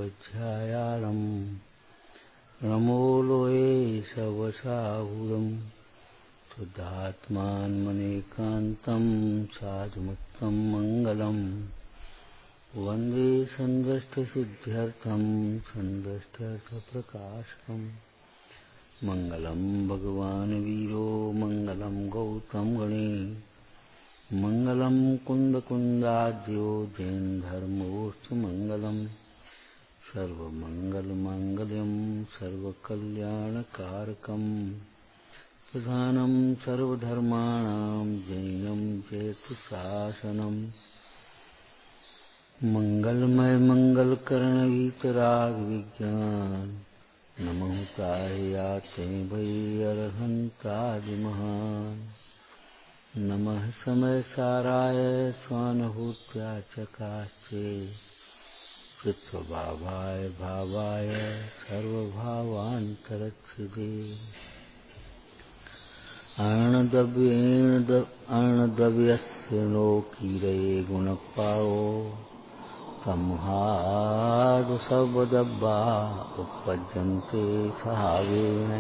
ध्यायालम् नमो लोये सर्वसाहुरम् शुद्धात्मान्मनेकान्तं साधुमुत्तं मङ्गलम् वन्दे सन्द्रष्टसिद्ध्यर्थं सन्द्रष्टर्थप्रकाशकम् मङ्गलं भगवान् वीरो मङ्गलं गौतम गणे मङ्गलं कुन्दकुन्दाद्यो जैनधर्मोऽस्तु मङ्गलम् सर्वमङ्गलमाङ्गल्यं सर्वकल्याणकारकम् प्रधानं सर्वधर्माणां जैनं चेतुशासनम् मंगलमय मंगलकर्ण विज्ञान नमो तायाते भई अरहंतादिमहान नमः समय साराय स्वानुभूत्या चकाचे चित्स्वभावाय भावाय सर्वभावान्तरच्छिदे अर्णदव्यस्य लोकीरे गुणपाओ संहार सर्वदब्बा उपपद्यन्ते सहावेन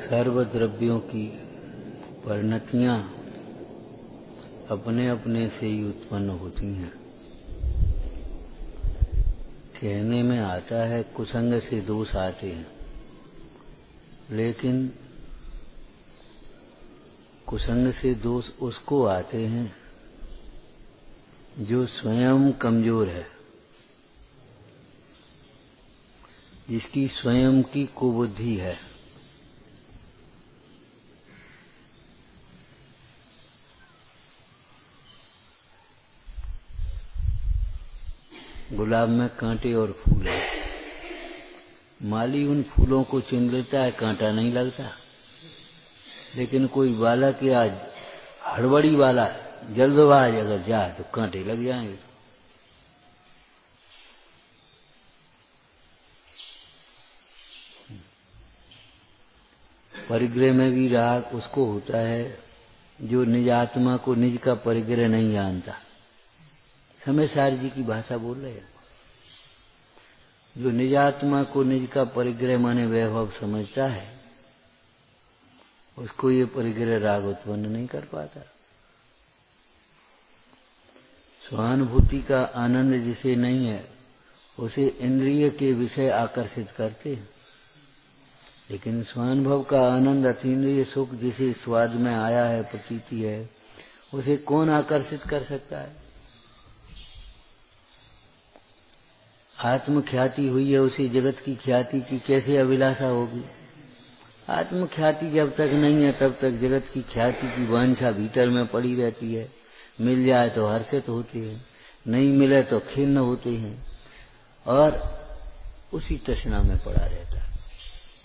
सर्वद्रव्यों की परिणतियां अपने अपने से ही उत्पन्न होती हैं। कहने में आता है कुसंग से दोष आते हैं, लेकिन कुसंग से दोष उसको आते हैं जो स्वयं कमजोर है, जिसकी स्वयं की कुबुद्धि है। गुलाब में कांटे और फूल है, माली उन फूलों को चुन लेता है, कांटा नहीं लगता। लेकिन कोई बालक या हड़बड़ी वाला जल्दबाज अगर जाए तो कांटे लग जाएंगे। परिग्रह में भी राग उसको होता है जो निज आत्मा को, निज का परिग्रह नहीं जानता। समय सार जी की भाषा बोल रहे हैं। जो निज आत्मा को, निज का परिग्रह माने वैभव समझता है, उसको ये परिग्रह राग उत्पन्न नहीं कर पाता। स्वानुभूति का आनंद जिसे नहीं है, उसे इंद्रिय के विषय आकर्षित करते हैं। लेकिन स्वानुभव का आनंद, अतीन्द्रिय सुख जिसे स्वाद में आया है, प्रतीति है, उसे कौन आकर्षित कर सकता है? आत्मख्याति हुई है, उसी जगत की ख्याति की कैसे अभिलाषा होगी? आत्मख्याति जब तक नहीं है तब तक जगत की ख्याति की वांछा भीतर में पड़ी रहती है। मिल जाए तो हर्षित होते हैं, नहीं मिले तो खिन्न होते हैं और उसी तृष्णा में पड़ा रहता है।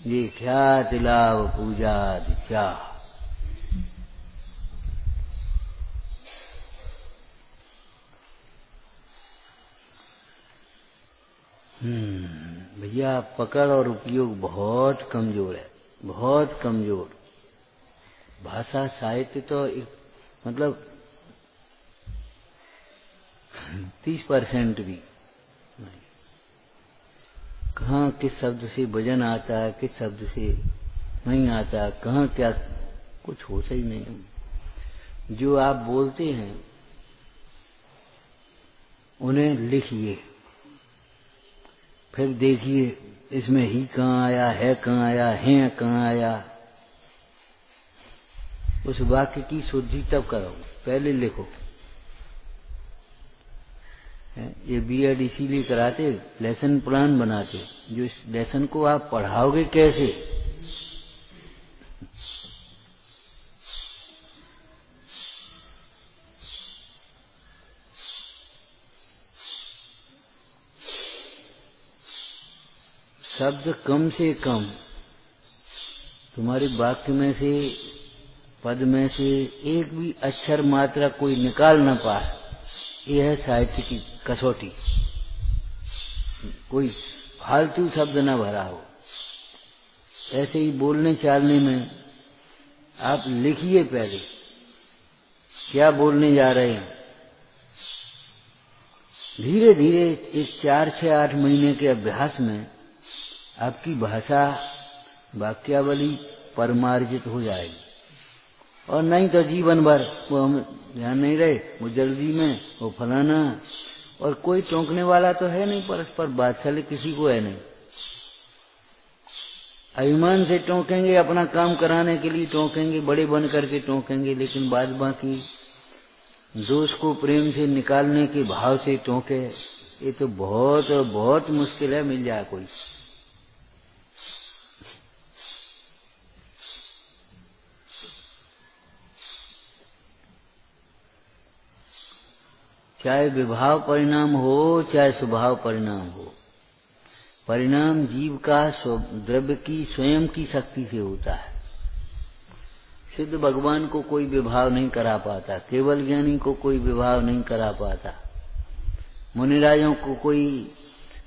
ये ख्याति लाभ पूजा क्या भैया, पकड़ और उपयोग बहुत कमजोर है, बहुत कमजोर। भाषा साहित्य तो मतलब 30% भी नहीं। कहाँ किस शब्द से भजन आता है, किस शब्द से नहीं आता, कहाँ क्या, कुछ होता ही नहीं। जो आप बोलते हैं उन्हें लिखिए, फिर देखिए इसमें ही कहाँ आया, है कहाँ आया, है कहाँ आया। उस वाक्य की शुद्धि तब करो, पहले लिखो। ये बीएड इसीलिए कराते, लेसन प्लान बनाते। जो इस लेसन को आप पढ़ाओगे कैसे? शब्द कम से कम, तुम्हारे वाक्य में से पद में से एक भी अक्षर मात्रा कोई निकाल न पाए, यह है साहित्य की कसौटी। कोई फालतू शब्द न भरा हो। ऐसे ही बोलने चालने में आप लिखिए पहले क्या बोलने जा रहे हैं। धीरे धीरे इस 4, 6, 8 महीने के अभ्यास में आपकी भाषा वाक्यावली परमार्जित हो जाएगी। और नहीं तो जीवन भर वो हम ध्यान नहीं रहे, वो जल्दी में, वो फलाना, और कोई टोकने वाला तो है नहीं, परस्पर बात्सल्य किसी को है नहीं। अभिमान से टोकेंगे, अपना काम कराने के लिए टोकेंगे, बड़े बन करके टोकेंगे, लेकिन बाद बाकी दोष को प्रेम से निकालने के भाव से टोके, ये तो बहुत बहुत मुश्किल है, मिल जाए कोई। चाहे विभाव परिणाम हो, चाहे स्वभाव परिणाम हो, परिणाम जीव का द्रव्य की स्वयं की शक्ति से होता है। सिद्ध भगवान को कोई विभाव नहीं करा पाता, केवल ज्ञानी को कोई विभाव नहीं करा पाता, मुनिराजों को कोई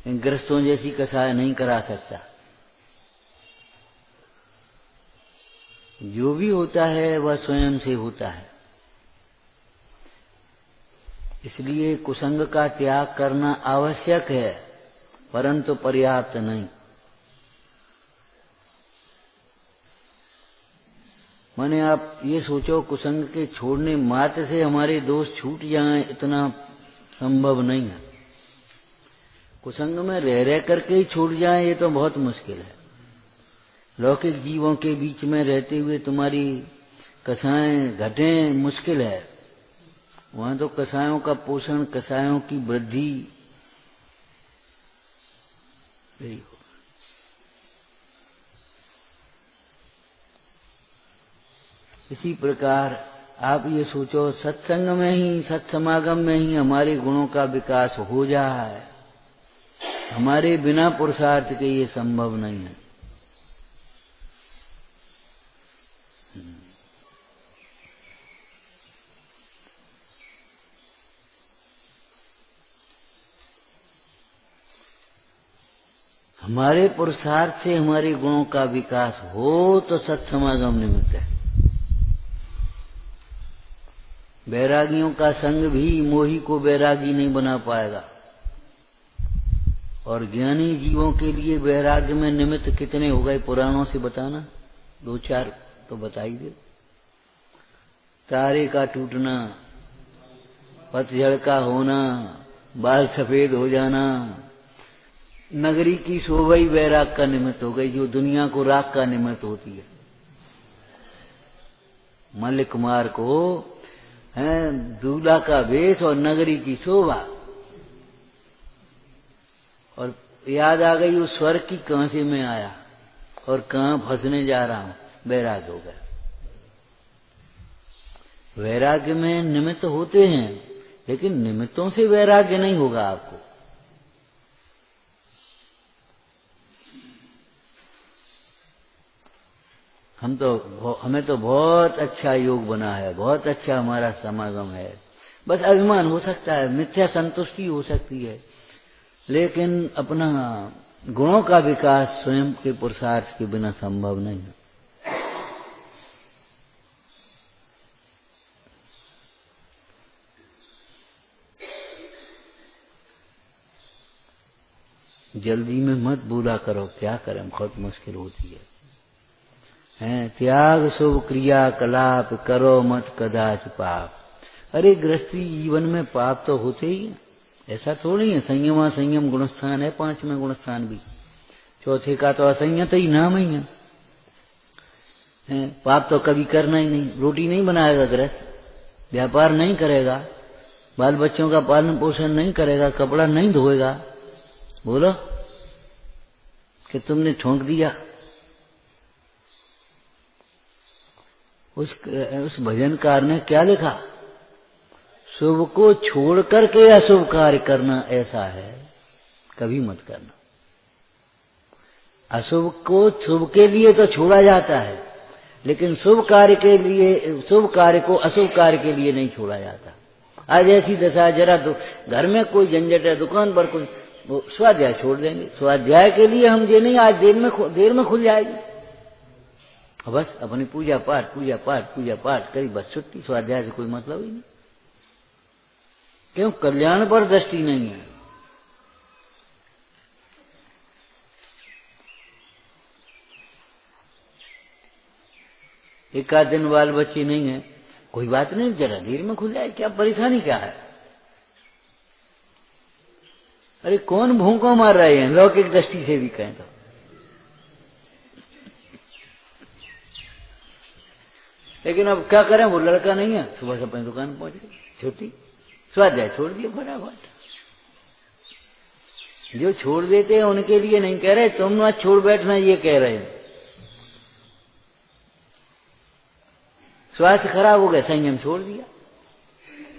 ग्रस्तों जैसी कसाय नहीं करा सकता। जो भी होता है वह स्वयं से होता है। इसलिए कुसंग का त्याग करना आवश्यक है, परंतु पर्याप्त नहीं। माने आप ये सोचो कुसंग के छोड़ने मात्र से हमारे दोष छूट जाएं, इतना संभव नहीं है। कुसंग में रह करके ही छूट जाएं, ये तो बहुत मुश्किल है। लौकिक जीवों के बीच में रहते हुए तुम्हारी कसाएं घटें, मुश्किल है। वहां तो कसायों का पोषण, कसायों की वृद्धि यही हो। इसी प्रकार आप ये सोचो सत्संग में ही, सत्समागम में ही हमारे गुणों का विकास हो जाए। हमारे बिना पुरुषार्थ के ये संभव नहीं है। हमारे पुरुषार्थ से हमारे गुणों का विकास हो तो सत्समागम निमित्त है। वैरागियों का संग भी मोही को वैरागी नहीं बना पाएगा। और ज्ञानी जीवों के लिए वैराग्य में निमित्त कितने हो गए पुराणों से बताना, 2-4 तो बता ही दे। तारे का टूटना, पतझड़ का होना, बाल सफेद हो जाना, नगरी की शोभा ही वैराग का निमित्त हो गई, जो दुनिया को राग का निमित्त होती है। मल्लिक कुमार को है दूल्हा का वेश और नगरी की शोभा, और याद आ गई उस स्वर्ग की, कहां से मैं आया और कहां फंसने जा रहा हूं, वैराग हो गया। वैराग्य में निमित्त होते हैं, लेकिन निमित्तों से वैराग्य नहीं होगा आपको। हमें तो बहुत अच्छा योग बना है, बहुत अच्छा हमारा समागम है। बस अभिमान हो सकता है, मिथ्या संतुष्टि हो सकती है, लेकिन अपना गुणों का विकास स्वयं के पुरुषार्थ के बिना संभव नहीं है। जल्दी में मत भूला करो, क्या करें, बहुत मुश्किल होती है। त्याग शुभ क्रिया कलाप, करो मत कदाच पाप। अरे गृहस्थी जीवन में पाप तो होते ही है, ऐसा थोड़ी है। संयमा संयम गुणस्थान है, 5वें गुणस्थान भी, चौथे का तो असंयत ही नाम ही है। पाप तो कभी करना ही नहीं। रोटी नहीं बनाएगा गृहस्थ, व्यापार नहीं करेगा, बाल बच्चों का पालन पोषण नहीं करेगा, कपड़ा नहीं धोएगा, बोलो कि तुमने ठोंक दिया। उस भजनकार ने क्या लिखा, शुभ को छोड़ करके अशुभ कार्य करना ऐसा है, कभी मत करना। अशुभ को शुभ के लिए तो छोड़ा जाता है, लेकिन शुभ कार्य के लिए, शुभ कार्य को अशुभ कार्य के लिए नहीं छोड़ा जाता। आज ऐसी दशा, जरा तो घर में कोई झंझट है, दुकान पर कोई, वो स्वाध्याय छोड़ देंगे। स्वाध्याय के लिए हम ये नहीं, आज देर में खुल जाएगी, बस अपनी पूजा पाठ करी, बस छुट्टी। स्वाध्याय से कोई मतलब ही नहीं। क्यों? कल्याण पर दृष्टि नहीं है। एक आध दिन बाल बच्चे नहीं है, कोई बात नहीं, जरा देर में खुल जाए, क्या परेशानी क्या है? अरे कौन भूखों मार रहे हैं, लौकिक दृष्टि से भी कहें तो। लेकिन अब क्या करें, वो लड़का नहीं है, सुबह से अपनी दुकान पहुंच गई, छुट्टी, स्वाध्याय छोड़ दिए फटाफट। जो छोड़ देते हैं उनके लिए नहीं कह रहे, तुम ना छोड़ बैठना, ये कह रहे हैं। स्वास्थ्य खराब हो गया, संयम छोड़ दिया।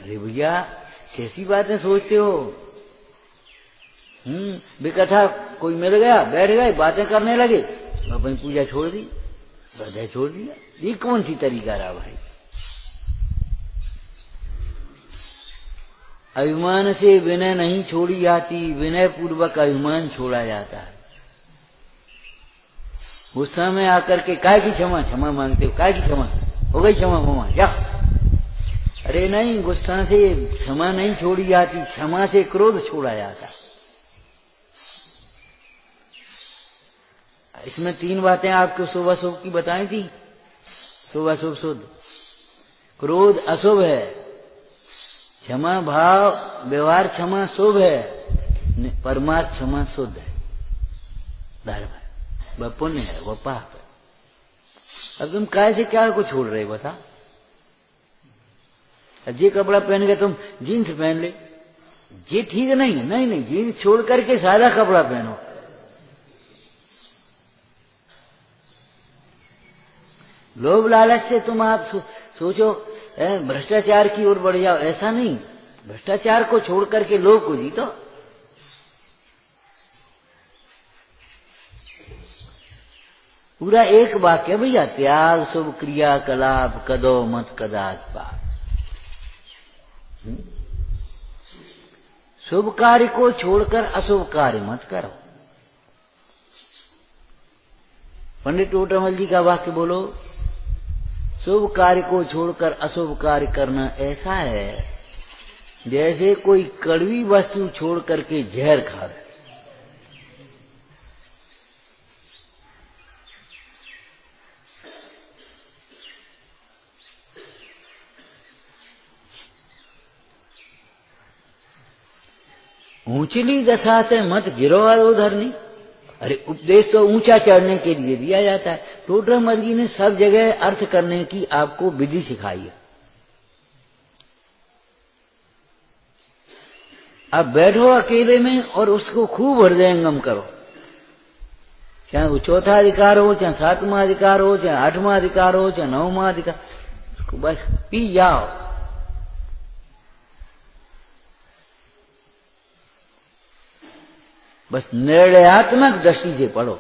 अरे भैया कैसी बातें सोचते हो? बेकथा कोई मिल गया, बैठ गए, बातें करने लगे, अपनी पूजा छोड़ दी, स्वाध्याय छोड़ दिया। ये कौन सी तरीका रहा भाई? अभिमान से विनय नहीं छोड़ी जाती, विनय पूर्वक अभिमान छोड़ा जाता है। गुस्सा में आकर के काय की क्षमा, क्षमा मांगते हो, काय की क्षमा, हो गई क्षमा ममा जा। अरे नहीं, गुस्सा से क्षमा नहीं छोड़ी जाती, क्षमा से क्रोध छोड़ा जाता। इसमें तीन बातें आपको शुभ अशुभ की बताई थी। शुभ अशुभ शुद्ध, क्रोध अशुभ है, क्षमा भाव व्यवहार क्षमा शुभ है, परमार्थ क्षमा शुद्ध है, धर्म है, वह पुण्य है, वह पाप है। अब तुम काय से क्या को छोड़ रहे बता? ये कपड़ा पहन के तुम जीन्स पहन ले, ये ठीक नहीं है। नहीं नहीं, जीन्स छोड़ करके सादा कपड़ा पहनो। लोभ लालच से तुम आप सोचो भ्रष्टाचार की ओर बढ़ जाओ, ऐसा नहीं। भ्रष्टाचार को छोड़ करके लोभ को जीतो। पूरा एक वाक्य भैया, त्याग शुभ क्रिया कलाप कदो मत कदाच पाप। शुभ कार्य को छोड़कर अशुभ कार्य मत करो। पंडित टोटामल जी का वाक्य बोलो, शुभ कार्य को छोड़कर अशुभ कार्य करना ऐसा है जैसे कोई कड़वी वस्तु छोड़ करके जहर खा रहे। ऊंचली दशा से मत गिरो अधोधरनी। अरे उपदेश तो ऊंचा चढ़ने के लिए दिया जाता है। टोटामल जी ने सब जगह अर्थ करने की आपको विधि सिखाई है। अब बैठो अकेले में और उसको खूब हृदयंगम करो, चाहे वो चौथा अधिकार हो, चाहे सातवां अधिकार हो, चाहे आठवां अधिकार हो, चाहे नौवां अधिकार, उसको बस पी जाओ। बस निर्णयात्मक दृष्टि से पढ़ो।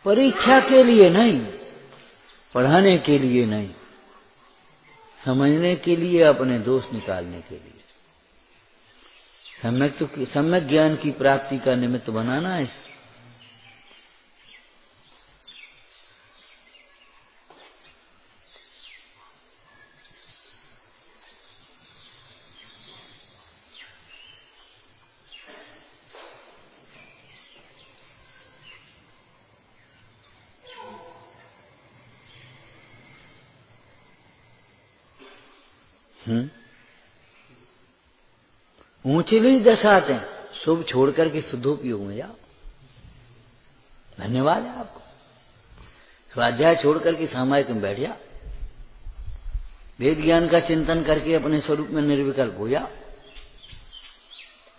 परीक्षा के लिए नहीं, पढ़ाने के लिए नहीं, समझने के लिए, अपने दोष निकालने के लिए, सम्यक ज्ञान की प्राप्ति का निमित्त बनाना है। ऊंचली दशाते शुभ छोड़ करके शुद्धोपयोग में जाओ। धन्यवाद है आपको। स्वाध्याय छोड़ करके सामायिक में बैठ जाओ। वेद ज्ञान का चिंतन करके अपने स्वरूप में निर्विकल्प हो जाओ।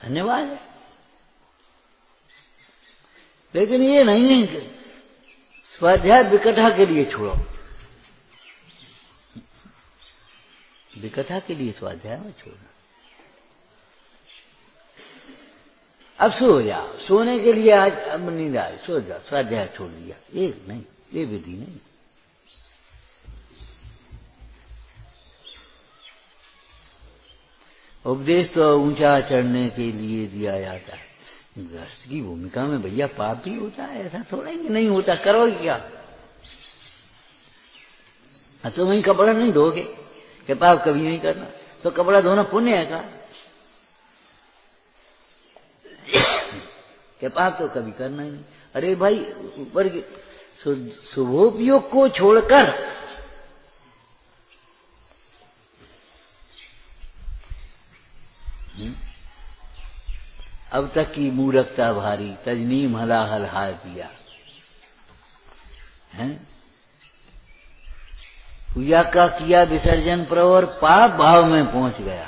धन्यवाद है। लेकिन ये नहीं है कि स्वाध्याय विकथा के लिए छोड़ो। विकथा के लिए स्वाध्याय में छोड़ना। अब सो जाओ, सोने के लिए आज अब नींद आ, सो जाओ, स्वाध्याय छोड़ दिया, ये नहीं, ये विधि नहीं। उपदेश तो ऊंचा चढ़ने के लिए दिया जाता है। गृहस्थ की भूमिका में भैया पाप भी होता है, ऐसा थोड़ा ही नहीं होता, करोगे क्या? तो वही कपड़ा नहीं धोगे कि पाप कभी नहीं करना, तो कपड़ा धोना पुण्य है का? कि पाप तो कभी करना ही नहीं। अरे भाई ऊपर के शुभोपयोग को छोड़कर अब तक की मूर्खता भारी, तजनीम हला हल हार दिया है। पूजा का किया विसर्जन पर और पाप भाव में पहुंच गया।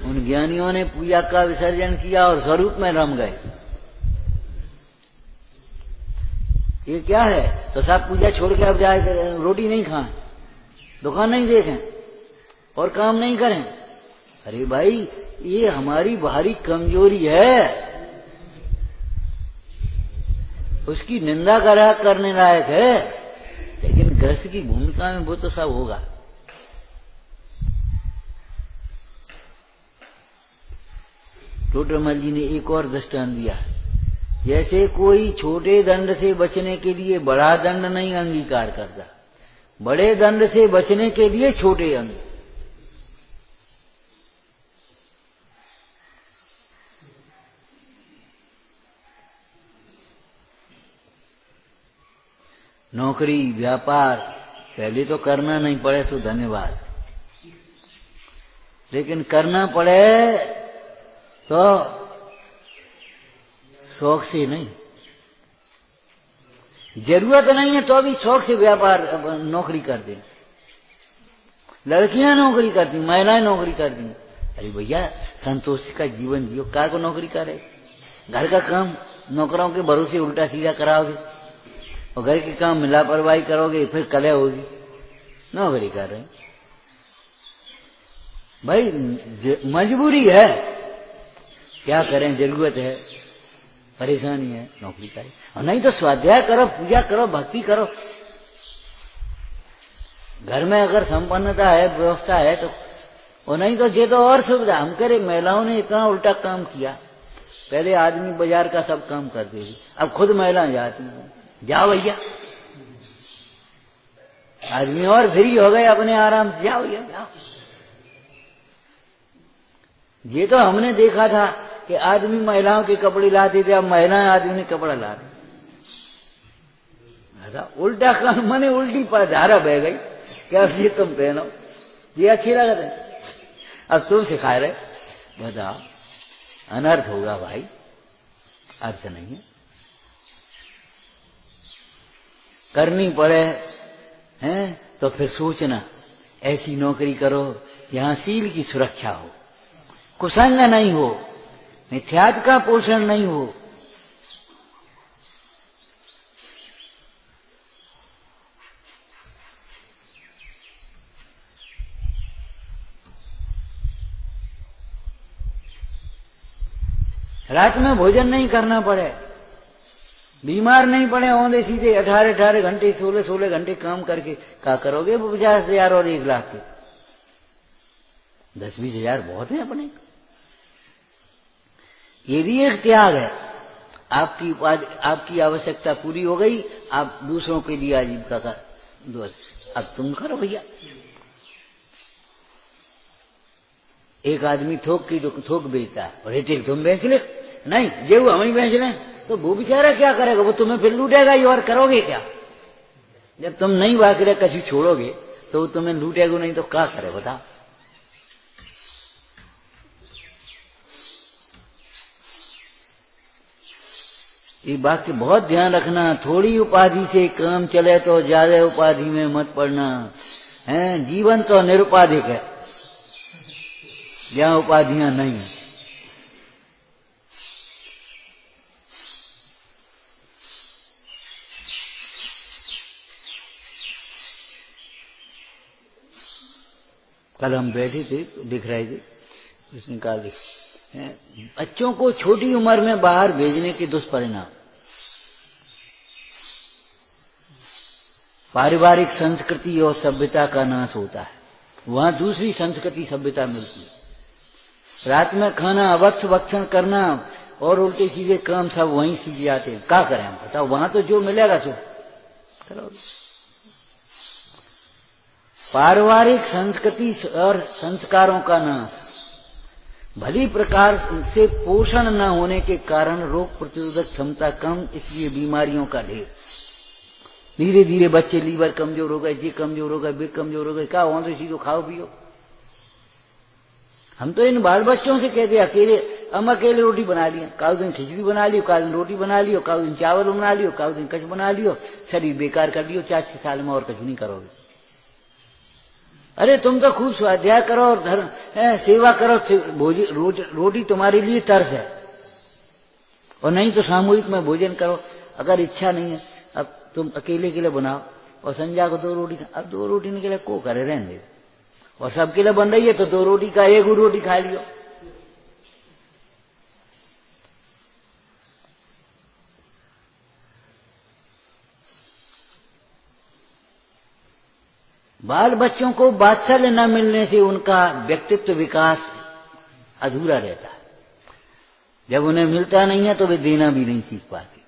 उन ज्ञानियों ने पूजा का विसर्जन किया और स्वरूप में रम गए। ये क्या है? तो सब पूजा छोड़ के अब जाए रोटी नहीं खाएं, दुकान नहीं देखें और काम नहीं करें। अरे भाई ये हमारी बाहरी कमजोरी है, उसकी निंदा करने लायक है, लेकिन गृहस्थ की भूमिका में वो तो सब होगा। टोडरमल जी ने एक और दृष्टांत दिया, जैसे कोई छोटे दंड से बचने के लिए बड़ा दंड नहीं अंगीकार करता, बड़े दंड से बचने के लिए छोटे अंग। नौकरी व्यापार पहले तो करना नहीं पड़े तो धन्यवाद, लेकिन करना पड़े तो शौक से नहीं, जरूरत नहीं है तो भी शौक से व्यापार नौकरी करते हैं। लड़कियां नौकरी करती, महिलाएं नौकरी करती। अरे भैया संतोष का जीवन जियो, क्या को नौकरी करे? घर का काम नौकरों के भरोसे उल्टा सीधा कराओगे और घर के काम में लापरवाही करोगे, फिर कलह होगी। नौकरी कर रहे भाई, मजबूरी है, क्या करें, जरूरत है, परेशानी है, नौकरी करें। और नहीं तो स्वाध्याय करो, पूजा करो, भक्ति करो। घर में अगर संपन्नता है, व्यवस्था है तो, और नहीं तो ये तो और सुविधा। हम करे महिलाओं ने इतना उल्टा काम किया, पहले आदमी बाजार का सब काम करते थे, अब खुद महिलाएं जाती हैं। जाओ भैया, आदमी और फ्री हो गए अपने आराम से, जाओ भैया जाओ। ये तो हमने देखा था कि आदमी महिलाओं के कपड़े लाते थे, अब महिलाएं आदमी ने कपड़ा ला दी। उल्टा काम, मैंने उल्टी पर धारा बह गई, क्या ये तुम पहनो, ये अच्छी लग रहे, अब तुम सिखा रहे, बताओ, अनर्थ होगा भाई, अर्थ नहीं है। करनी पड़े हैं तो फिर सोचना, ऐसी नौकरी करो जहां सील की सुरक्षा हो, कुसंग नहीं हो, मिथ्यात्व का पोषण नहीं हो। रात में भोजन नहीं करना पड़े, बीमार नहीं पड़े, औंधे सीधे 18 घंटे 16 घंटे काम करके क्या करोगे? 50,000 और 1 लाख के 10-20 हजार बहुत है अपने। ये भी एक त्याग है। आपकी उपाधि, आपकी आवश्यकता पूरी हो गई, आप दूसरों के लिए आजीविका का अब तुम करो भैया। एक आदमी थोक बेचता है और रिटेल तुम बेच ले, नहीं जे वो हम ही बेच ले, तो वो बेचारा क्या करेगा? वो तुम्हें फिर लूटेगा ही, और करोगे क्या? जब तुम नहीं वाकरे कछु छोड़ोगे तो वो तुम्हें लूटेगा नहीं, तो क्या करे बताओ? ये बात के बहुत ध्यान रखना। थोड़ी उपाधि से काम चले तो ज्यादा उपाधि में मत पड़ना है। जीवन तो निरुपाधिक है, जहां उपाधियां नहीं। कल हम बैठे थे तो दिख रहे थे, उसने कहा बच्चों को छोटी उम्र में बाहर भेजने के दुष्परिणाम, पारिवारिक संस्कृति और सभ्यता का नाश होता है। वहां दूसरी संस्कृति सभ्यता मिलती है। रात में खाना अवक्ष भक्षण करना और उल्टे सीधे काम सब वहीं सीख जाते हैं। क्या करें हम, बताओ, वहां तो जो मिलेगा सो करो। पारिवारिक संस्कृति और संस्कारों का नाश, भली प्रकार से पोषण न होने के कारण रोग प्रतिरोधक क्षमता कम, इसलिए बीमारियों का ढेर। धीरे धीरे बच्चे लीवर कमजोर हो गए, जी कमजोर हो गए, बे कमजोर हो गए। क्या वहां तो सीधो खाओ पियो। हम तो इन बाल बच्चों से कहते अकेले, हम अकेले रोटी बना लिया, काल दिन खिचड़ी बना लियो, काल दिन रोटी बना लियो, काल दिन चावल बना लियो, काल दिन कछ बना लियो, शरीर बेकार कर लियो, 4-6 साल में और कुछ नहीं करोगे। अरे तुम तो खूब स्वाध्याय करो और धर्म सेवा करो, रोटी तुम्हारे लिए तर्स है। और नहीं तो सामूहिक में भोजन करो। अगर इच्छा नहीं है, अब तुम अकेले के लिए बनाओ और संध्या को 2 रोटी, अब 2 रोटी के लिए को करे, रहने दे। और सबके लिए बन रही है तो 2 रोटी का 1 रोटी खा लियो। बाल बच्चों को वात्सल्य न मिलने से उनका व्यक्तित्व विकास अधूरा रहता है। जब उन्हें मिलता नहीं है तो वे देना भी नहीं सीख पाते।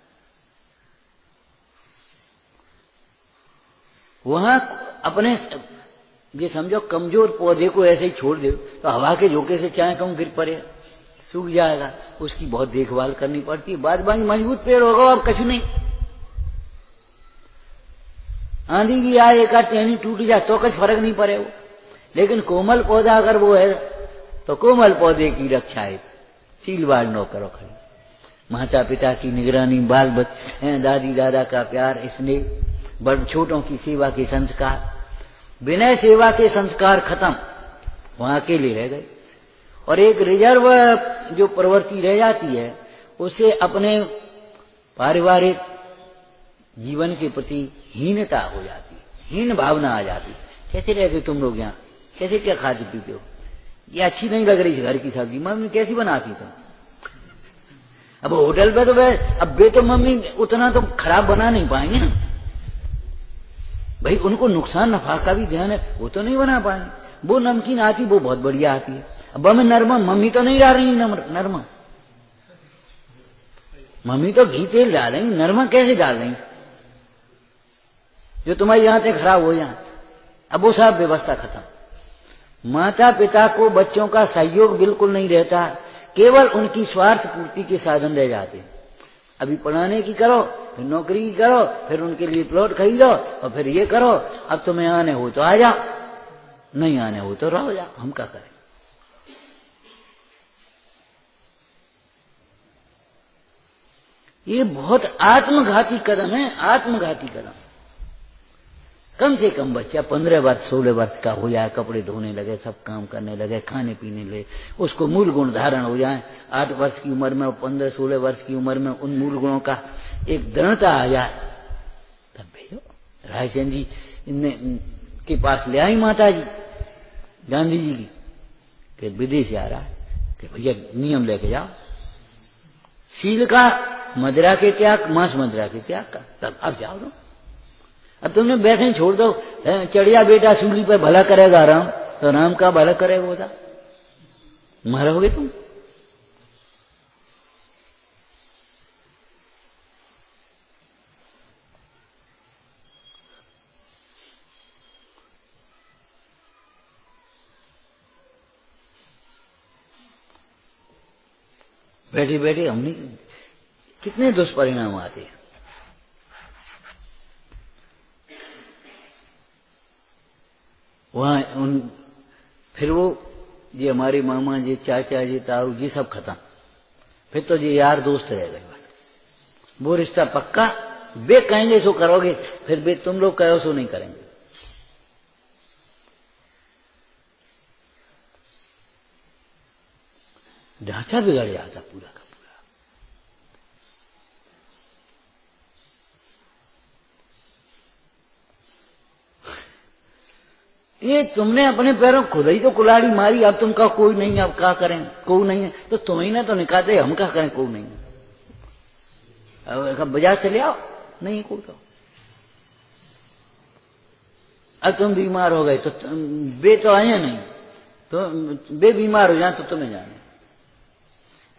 वहां अपने ये समझो कमजोर पौधे को ऐसे ही छोड़ दो तो हवा के झोंके से चाहे कहूं गिर पड़े, सूख जाएगा। उसकी बहुत देखभाल करनी पड़ती है। बाद बाकी मजबूत पेड़ होगा और कछु नहीं। आंधी भी आए, एक आध टहनी टूट जाए तो कुछ फर्क नहीं पड़े वो। लेकिन कोमल पौधा अगर वो है तो कोमल पौधे की रक्षा है, सीलवाड़ न करो खड़ी। माता पिता की निगरानी, बाल बच्चे, दादी दादा का प्यार, स्नेह, बड़ छोटों की सेवा के संस्कार, विनय सेवा के संस्कार खत्म, वहां अकेले रह गए। और एक रिजर्व जो प्रवृत्ति रह जाती है, उसे अपने पारिवारिक जीवन के प्रति हीनता हो जाती है, हीन भावना आ जाती। कैसे रह गए तुम लोग यहाँ, कैसे क्या खाते पीते हो, ये अच्छी नहीं लग रही घर की सब्जी, मम्मी कैसी बनाती तुम। अब होटल पे तो अब वे तो मम्मी उतना तो खराब बना नहीं पाएंगे ना भाई, उनको नुकसान नफा का भी ध्यान है, वो तो नहीं बना पाएंगे। वो नमकीन आती वो बहुत बढ़िया आती है। अब हमें नरमा, मम्मी तो नहीं डाल रही नरमा, मम्मी तो घी तेल डाल रही, नरमा कैसे डाल रही जो तुम्हारे यहां से खराब हो जाए। अब वो सब व्यवस्था खत्म। माता पिता को बच्चों का सहयोग बिल्कुल नहीं रहता, केवल उनकी स्वार्थ पूर्ति के साधन रह जाते। अभी पढ़ाने की करो, फिर नौकरी की करो, फिर उनके लिए प्लॉट खरीदो और फिर ये करो। अब तुम्हें आने हो तो आ जाओ, नहीं आने हो तो रहो जाओ, हम क्या करें। ये बहुत आत्मघाती कदम है, आत्मघाती कदम। कम से कम बच्चा 15 वर्ष 16 वर्ष का हो जाए, कपड़े धोने लगे, सब काम करने लगे, खाने पीने लगे, उसको मूल गुण धारण हो जाए। 8 वर्ष की उम्र में, 15-16 वर्ष की उम्र में उन मूल गुणों का एक दृढ़ता आ जाए, तब भेजो। रायचंद जी के पास ले आई माता जी गांधी जी की कि विदेश जा रहा है, कि भैया नियम लेके जाओ शील का, मदिरा के त्याग, मांस मदिरा के त्याग का, तब अब जाओ दो। अब तुमने वैसे ही छोड़ दो, चढ़िया बेटा सूली पर भला करेगा राम, तो राम का भला करेगा होता, मरोगे तुम। बैठे बैठे हमने कितने दुष्परिणाम आते हैं। वहां फिर वो ये हमारे मामा जी, चाचा जी, ताऊ जी सब खत्म। फिर तो ये यार दोस्त रह गए, वो रिश्ता पक्का। वे कहेंगे सो करोगे, फिर वे तुम लोग कहो सो नहीं करेंगे। ढांचा बिगड़ जाता पूरा का पूरा। ये तुमने अपने पैरों खुद ही तो कुल्हाड़ी मारी, अब तुम कहो कोई नहीं, अब क्या करें, कोई नहीं है, तो तुम्हें ना तो निकालते, हम क्या करें, कोई नहीं है, अब बाजार चले आओ, नहीं कोई तो। अब तुम बीमार हो गए तो बे तो आए नहीं, तो बे बीमार हो जाए तो तुम्हें जाने,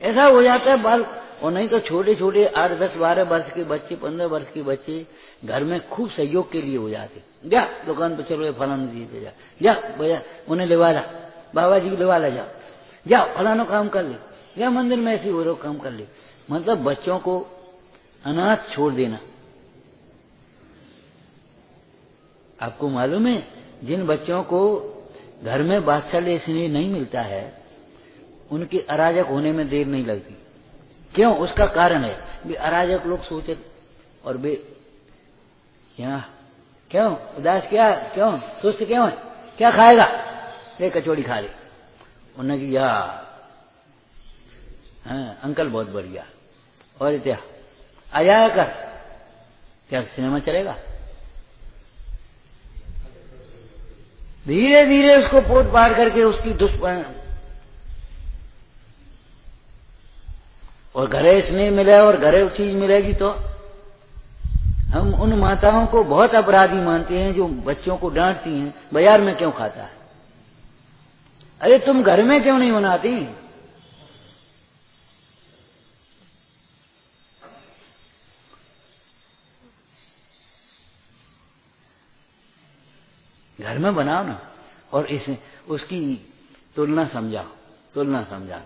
ऐसा हो जाता है बाल। और नहीं तो छोटे छोटे 8, 10, 12 वर्ष के बच्चे, 15 वर्ष के बच्चे घर में खूब सहयोग के लिए हो जाते, जा दुकान पर चलो फलाना दीजिए, जा भैया उन्हें लेवा ला, बाबा जी लेवा ला, जा फलाना काम कर ले, या मंदिर में ऐसी हो रहा काम कर ले। मतलब बच्चों को अनाथ छोड़ देना। आपको मालूम है जिन बच्चों को घर में वात्सल्य स्नेह नहीं मिलता है उनके अराजक होने में देर नहीं लगती। क्यों? उसका कारण है भी अराजक लोग सोचे और बे क्या क्यों उदास, क्या क्यों सुस्त क्यों है, क्या खाएगा, ले कचौड़ी खा ले। उन्होंने की हाँ अंकल बहुत बढ़िया, और इत्या आ जाया कर, क्या सिनेमा चलेगा। धीरे धीरे उसको पोट पार करके उसकी दुष्परिणाम, और घरे स्नेह मिले और घरे चीज मिलेगी तो हम उन माताओं को बहुत अपराधी मानते हैं जो बच्चों को डांटती हैं, बाजार में क्यों खाता है, अरे तुम घर में क्यों नहीं बनाती। घर में बनाओ ना, और इसे उसकी तुलना समझाओ।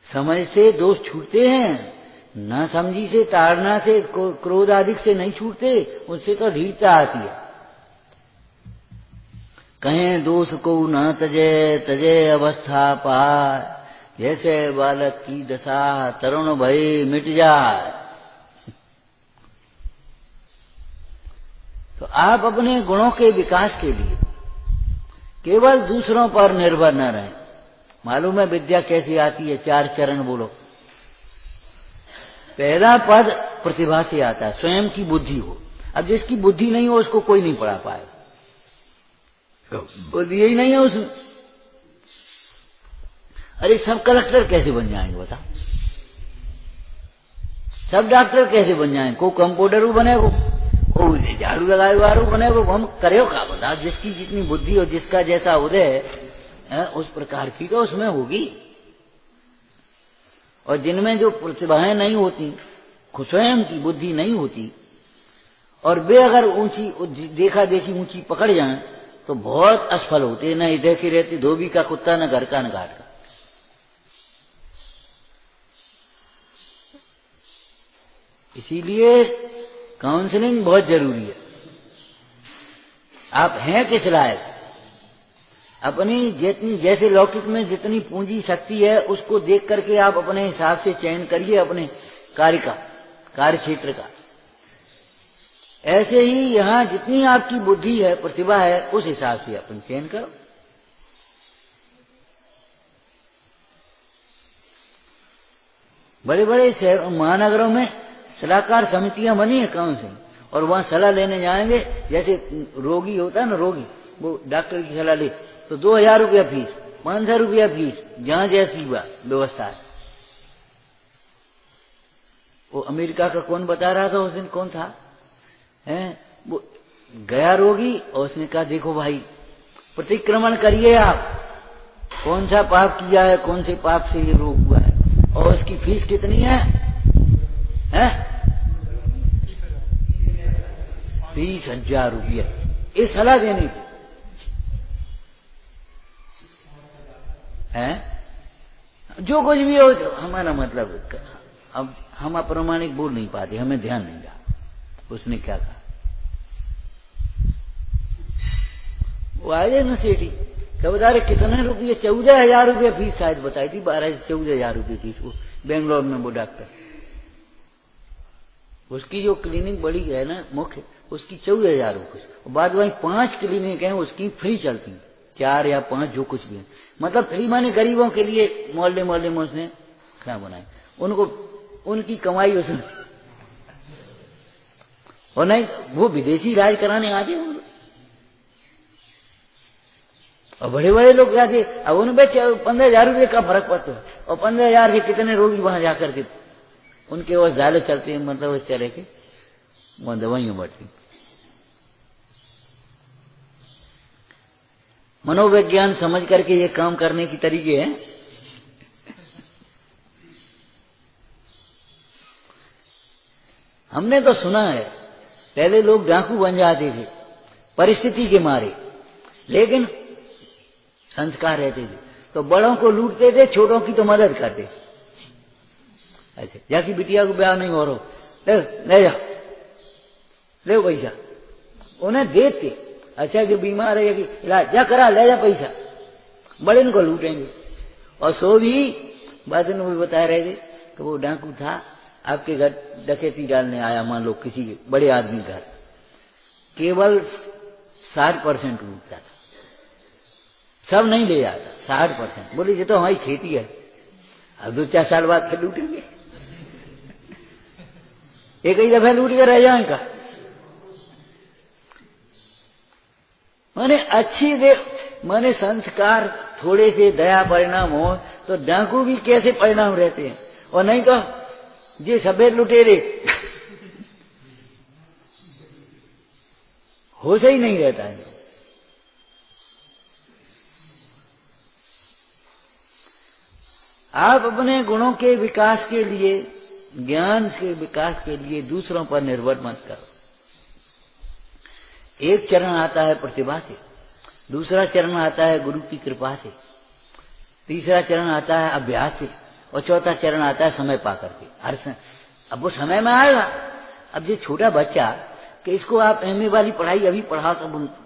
समझ से दोष छूटते हैं, न समझी से, ताड़ना से, क्रोध आदि से नहीं छूटते, उससे तो ढीठता आती है। कहें दोष को न तजे, तजे अवस्था पार, जैसे बालक की दशा तरुण भय मिट जाए। तो आप अपने गुणों के विकास के लिए केवल दूसरों पर निर्भर न रहें। मालूम है विद्या कैसी आती है? 4 चरण बोलो। पहला पद प्रतिभा से आता है, स्वयं की बुद्धि हो। अब जिसकी बुद्धि नहीं हो उसको कोई नहीं पढ़ा पाएगा, बुद्धि ही नहीं है उसमें। अरे सब कलेक्टर कैसे बन जाएंगे बता, सब डॉक्टर कैसे बन जाएंगे, को कंपाउंडर बनेगो, को झाड़ू लगाए वारू बनेगो, हम करे का बता। जिसकी जितनी बुद्धि और जिसका जैसा उदय उस प्रकार की तो उसमें होगी। और जिनमें जो प्रतिभाएं नहीं होती, स्वयं की बुद्धि नहीं होती, और वे अगर ऊंची देखा देखी ऊंची पकड़ जाएं तो बहुत असफल होते। न हृदय की रहती धोबी का कुत्ता, न घर का न घाट का। इसीलिए काउंसलिंग बहुत जरूरी है। आप हैं किस लायक, अपनी जितनी जैसे लौकिक में जितनी पूंजी शक्ति है उसको देख करके आप अपने हिसाब से चयन करिए अपने कार्य का, कार्य क्षेत्र का। ऐसे ही यहां जितनी आपकी बुद्धि है, प्रतिभा है, उस हिसाब से अपन चयन करो। बड़े बड़े शहर महानगरों में सलाहकार समितियां बनी है काउंसिल, और वहां सलाह लेने जाएंगे। जैसे रोगी होता है ना, रोगी वो डॉक्टर की सलाह ले तो 2000 रुपया फीस, 500 रुपया फीस, जहां जैसी व्यवस्था है। वो अमेरिका का कौन बता रहा था उस दिन, कौन था वो गया रोगी, और उसने कहा देखो भाई प्रतिक्रमण करिए आप, कौन सा पाप किया है, कौन से पाप से ये रोग हुआ है, और उसकी फीस कितनी है 30,000 रुपया। ये सलाह देनी थी जो कुछ भी हो। हमारा मतलब अब हम अप्रामाणिक बोल नहीं पाते, हमें ध्यान नहीं रहा उसने क्या कहा। वो आए ना सेठी, क्या बता रहे कितने रुपये, 14,000 रुपये फीस शायद बताई थी, 12 से 14,000 रुपये फीस। वो बेंगलोर में वो डॉक्टर, उसकी जो क्लिनिक बड़ी है ना मुख्य, उसकी 14,000 रुपये। बाद वहीं 5 क्लिनिक हैं उसकी फ्री चलती, 4 या 5 जो कुछ भी है। मतलब फ्री माने गरीबों के लिए मोहल्ले मोहल्ले में उसने क्या बनाए, उनको उनकी कमाई उसने। और नहीं वो विदेशी इलाज कराने आ गए, और बड़े बड़े लोग जाके अब उनमें 15,000 रुपये का फर्क पड़ता है, और 15,000 के कितने रोगी वहां जाकर के उनके वो जाले चलते हैं, मतलब इस तरह के वहां दवाइयां बढ़ती। मनोविज्ञान समझ करके ये काम करने की तरीके हैं। हमने तो सुना है पहले लोग डाकू बन जाते थे परिस्थिति के मारे, लेकिन संस्कार रहते थे तो बड़ों को लूटते थे, छोटों की तो मदद करते। अच्छा, जाकी बिटिया को ब्याह नहीं हो रहा, ले जा, ले पैसा उन्हें देते। अच्छा जो बीमार है कि इलाज जा करा, ले जा पैसा, बड़े इनको लूटेंगे। और सो भी बाद में भी बता रहे थे कि वो डाकू था, आपके घर डकैती डालने आया, मान लो किसी बड़े आदमी घर, केवल 60% लूटता था, सब नहीं ले जाता, 60%। बोले ये तो हमारी खेती है, अब 2-4 साल बाद फिर लूटेंगे, एक ही दफा लूट के रह जाएगा। माने अच्छी माने संस्कार थोड़े से दया परिणाम हो तो डाकू भी कैसे परिणाम रहते हैं, और नहीं तो ये सफेद लुटेरे होश ही नहीं रहता है। आप अपने गुणों के विकास के लिए, ज्ञान के विकास के लिए दूसरों पर निर्भर मत करो। एक चरण आता है प्रतिभा से, दूसरा चरण आता है गुरु की कृपा से, तीसरा चरण आता है अभ्यास से, और चौथा चरण आता है समय पा करके। अब वो समय में आएगा। अब ये छोटा बच्चा कि इसको आप एमए वाली पढ़ाई अभी पढ़ाओ, तब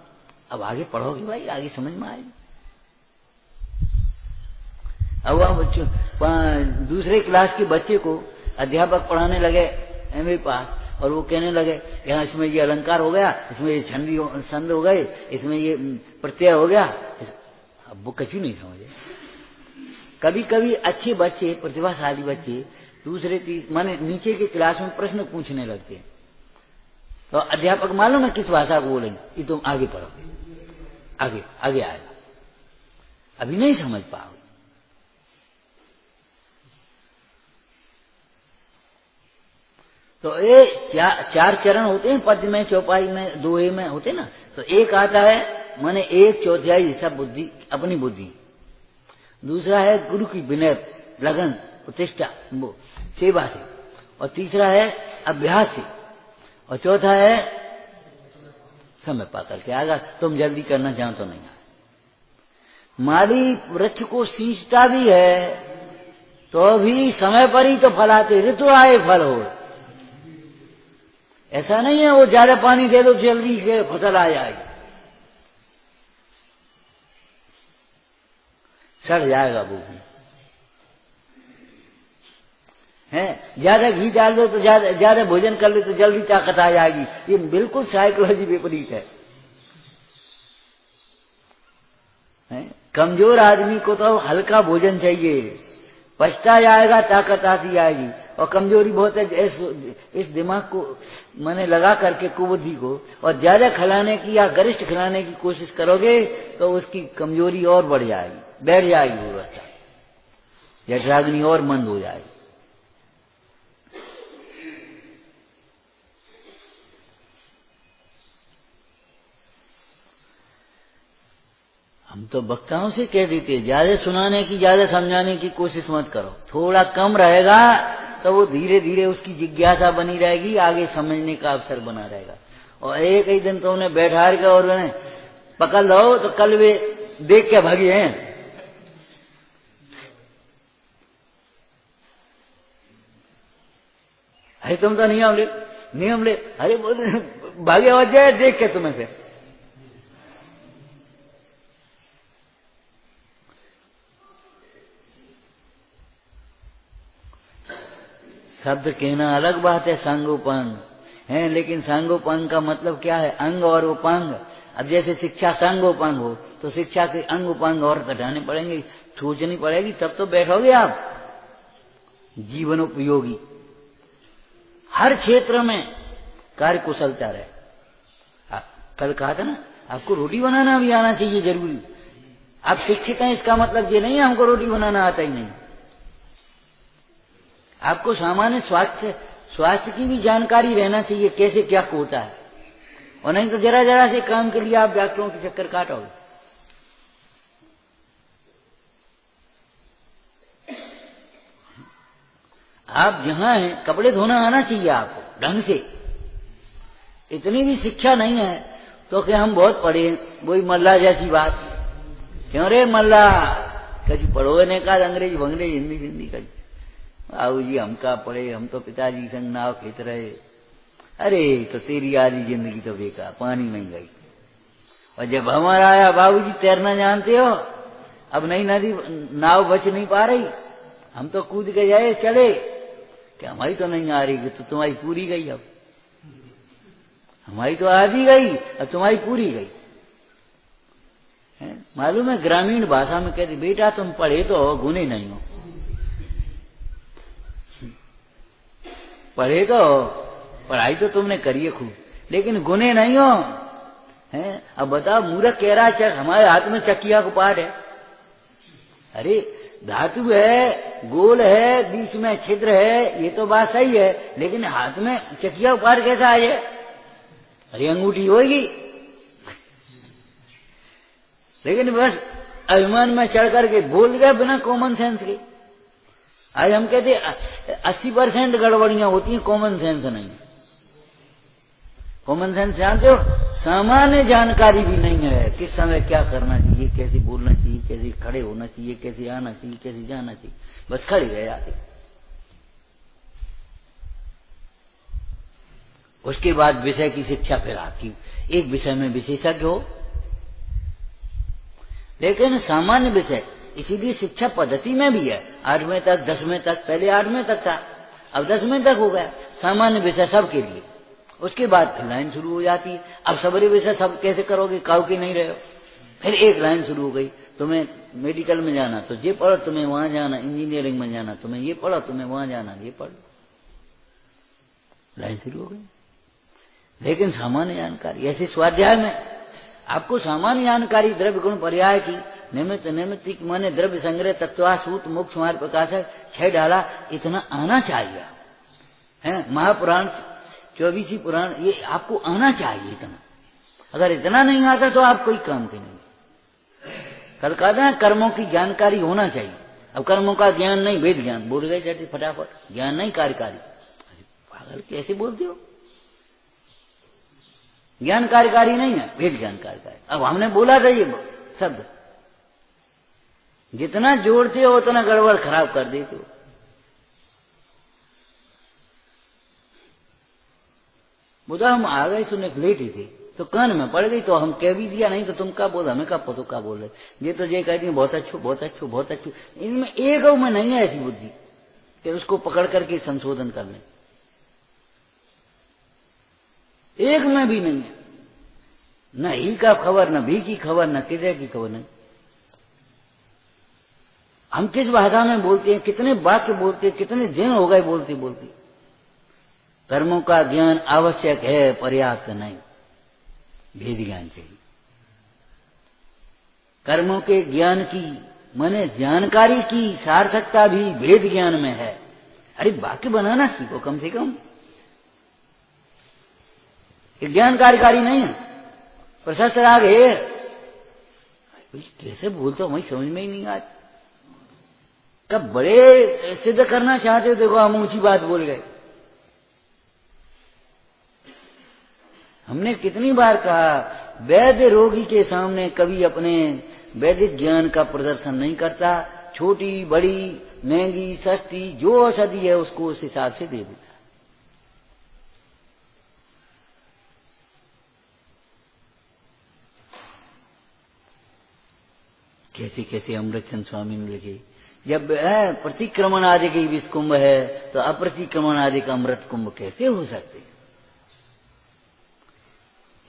अब आगे पढ़ोगे भाई, आगे समझ में आएगी। अब आप दूसरे क्लास के बच्चे को अध्यापक पढ़ाने लगे एमए पास, और वो कहने लगे यहाँ इसमें ये अलंकार हो गया, इसमें ये छंद हो गए, इसमें ये प्रत्यय हो गया, अब वो कछु नहीं समझे। कभी कभी अच्छे बच्चे, प्रतिभाशाली बच्चे दूसरे माने नीचे के क्लास में प्रश्न पूछने लगते हैं, तो अध्यापक मालूम है किस भाषा को बोलेंगे, ये तुम आगे पढ़ोगे, आगे आगे आएगा, अभी नहीं समझ पाओगे। तो ये चार चरण होते हैं पद्य में, चौपाई में, दोहे में होते ना। तो एक आता है माने 1/4 हिस्सा बुद्धि, अपनी बुद्धि। दूसरा है गुरु की विनय, लगन, प्रतिष्ठा, सेवा से। और तीसरा है अभ्यास से। और चौथा है समय पा करके आएगा। तुम जल्दी करना चाहो तो नहीं आए। माली वृक्ष को सींचता भी है तो भी समय पर ही तो फल आते, ऋतु आए फल हो। ऐसा नहीं है वो ज्यादा पानी दे दो जल्दी से फसल आ जाएगी, सड़ जाएगा वो भी है। ज्यादा घी डाल दो तो ज्यादा भोजन कर ले तो जल्दी ताकत आ जाएगी। ये बिल्कुल साइकोलॉजी विपरीत है। कमजोर आदमी को तो हल्का भोजन चाहिए, पछता जाएगा, ताकत आती जाएगी। और कमजोरी बहुत है, इस दिमाग को मैंने लगा करके कुबुद्धि को और ज्यादा खिलाने की या गरिष्ठ खिलाने की कोशिश करोगे तो उसकी कमजोरी और बढ़ जाएगी, बैठ जाएगी वो बच्चा, या ड्रागनी और मंद हो जाएगी। हम तो वक्ताओं से कह देते ज्यादा सुनाने की, ज्यादा समझाने की कोशिश मत करो। थोड़ा कम रहेगा तो वो धीरे धीरे उसकी जिज्ञासा बनी रहेगी, आगे समझने का अवसर बना रहेगा। और एक ही दिन तो उन्हें बैठा के और उन्हें पकड़ लो तो कल वे देख के भागे हैं। अरे तुम तो नियम ले, अरे भागे आवाज जाए देख के तुम्हें फिर। शब्द कहना अलग बात है, सांगोपांग है, लेकिन सांगोपांग का मतलब क्या है? अंग और उपांग। अब जैसे शिक्षा सांगोपांग हो तो शिक्षा के अंग उपांग और घटाने पड़ेंगे, सोचनी पड़ेगी, तब तो बैठोगे आप जीवन उपयोगी। हर क्षेत्र में कार्य कुशलता रहे। कल कहा था ना आपको रोटी बनाना भी आना चाहिए जरूरी आप शिक्षित हैं इसका मतलब ये नहीं है हमको रोटी बनाना आता ही नहीं। आपको सामान्य स्वास्थ्य की भी जानकारी रहना चाहिए, कैसे क्या होता है, और नहीं तो जरा जरा से काम के लिए आप डॉक्टरों के चक्कर काटोगे। आप जहां हैं कपड़े धोना आना चाहिए आपको ढंग से। इतनी भी शिक्षा नहीं है तो कि हम बहुत पढ़े, वही मल्ला जैसी बात। क्यों रे मल्ला, कभी पढ़ो ने का अंग्रेजी भंग्रेजी हिंदी हिंदी कभी आओ जी हम का पढ़े, हम तो पिताजी संग नाव खेत रहे। अरे तो तेरी आधी जिंदगी तो बेकार, पानी में ही गई। और जब हमारा आया बाबूजी तैरना जानते हो, अब नई नदी नाव बच नहीं पा रही, हम तो कूद के जाए चले कि हमारी तो नहीं आ रही, तो तुम्हारी पूरी गई। अब हमारी तो आधी गई, अब तुम्हारी पूरी गई। मालूम है ग्रामीण भाषा में कहते बेटा तुम पढ़े तो हो, गुने नहीं हो। पढ़े तो हो, पढ़ाई तो तुमने करी है खूब, लेकिन गुने नहीं हो। हैं अब बताओ, मूर्ख कह रहा है हमारे हाथ में चक्किया को पाठ है। अरे धातु है, गोल है, बीच में छिद्र है, ये तो बात सही है, लेकिन हाथ में चकिया उपार कैसा आ जाए? अरे अंगूठी होगी। लेकिन बस अभिमान में चढ़ करके बोल गए बिना कॉमन सेंस के। आज हम कहते 80% गड़बड़ियां होती हैं, कॉमन सेंस नहीं। कॉमन सेंस जानते हो, सामान्य जानकारी भी नहीं है, किस समय क्या करना चाहिए, कैसे बोलना चाहिए, कैसे खड़े होना चाहिए, कैसे आना चाहिए, कैसे जाना चाहिए, बस खड़े रह जाते। उसके बाद विषय की शिक्षा फिर आपकी, एक विषय में विशेषज्ञ हो। लेकिन सामान्य विषय, इसीलिए शिक्षा पद्धति में भी है 8वीं तक 10वीं तक, पहले 8वीं तक था, अब 10वीं तक हो गया सामान्य विषय सबके लिए। उसके बाद फिर लाइन शुरू हो जाती है। अब सबरे विषय सब कैसे करोगे, काऊ के नहीं रहे हो। फिर एक लाइन शुरू हो गई, तुम्हें मेडिकल में जाना तो ये पढ़ो, तुम्हें वहां जाना, इंजीनियरिंग में जाना तुम्हें ये पढ़ो, तुम्हें वहां जाना ये पढ़ो, लाइन शुरू हो गई। लेकिन सामान्य जानकारी ऐसे स्वाध्याय में आपको सामान्य जानकारी द्रव्य गुण पर्याय की निमित्त निमित्त माने द्रव्य संग्रह तत्वा सूत मोक्ष मार्ग प्रकाशक 6 डाला, इतना आना चाहिए है। महापुराण 24 पुराण ये आपको आना चाहिए इतना। अगर इतना नहीं आता तो आप कोई काम के नहीं। कल कहते हैं कर्मों की जानकारी होना चाहिए। अब कर्मों का ज्ञान नहीं, वेद ज्ञान बोल गए जैसे फटाफट, ज्ञान नहीं कार्यकारी। पागल कैसे बोलते हो, ज्ञान कार्यकारी नहीं है, वेद ज्ञान कार्यकारी। अब हमने बोला था ये शब्द, जितना जोड़ते हो उतना गड़बड़ खराब कर देते हो। बोला हम आ गए सुनने लेट ही थे तो कान में पड़ गई, तो हम कह भी दिया, नहीं तो तुम क्या बोल, हमें क्या पतो क्या बोल रहे, ये तो ये कहती बहुत अच्छो बहुत अच्छो बहुत अच्छो। इनमें एक में नहीं है ऐसी बुद्धि कि उसको पकड़ करके संशोधन कर लें, एक में भी नहीं है। न ही का खबर, न भी की खबर, न किसी की खबर नहीं। हम किस भाषा में बोलते हैं, कितने वाक्य बोलते हैं, कितने दिन हो गए बोलते बोलते। कर्मों का ज्ञान आवश्यक है, पर्याप्त नहीं, भेद ज्ञान चाहिए। कर्मों के ज्ञान की माने जानकारी की सार्थकता भी भेद ज्ञान में है। अरे वाक्य बनाना सीखो कम से कम, ज्ञान कार्यकारी नहीं है। प्रशस्त राग है, कैसे बोलते हो मैं समझ में ही नहीं आता। कब बड़े सिद्ध करना चाहते हो, देखो हम ऊंची बात बोल गए। हमने कितनी बार कहा, वैद्य रोगी के सामने कभी अपने वैदिक ज्ञान का प्रदर्शन नहीं करता। छोटी बड़ी महंगी सस्ती जो औषधि है उसको उस हिसाब से दे देता। कैसे कैसे अमृतचंद स्वामी ने लिखे, जब प्रतिक्रमण आदि की विष कुंभ है तो अप्रतिक्रमण आदि का अमृत कुंभ कैसे हो सकते।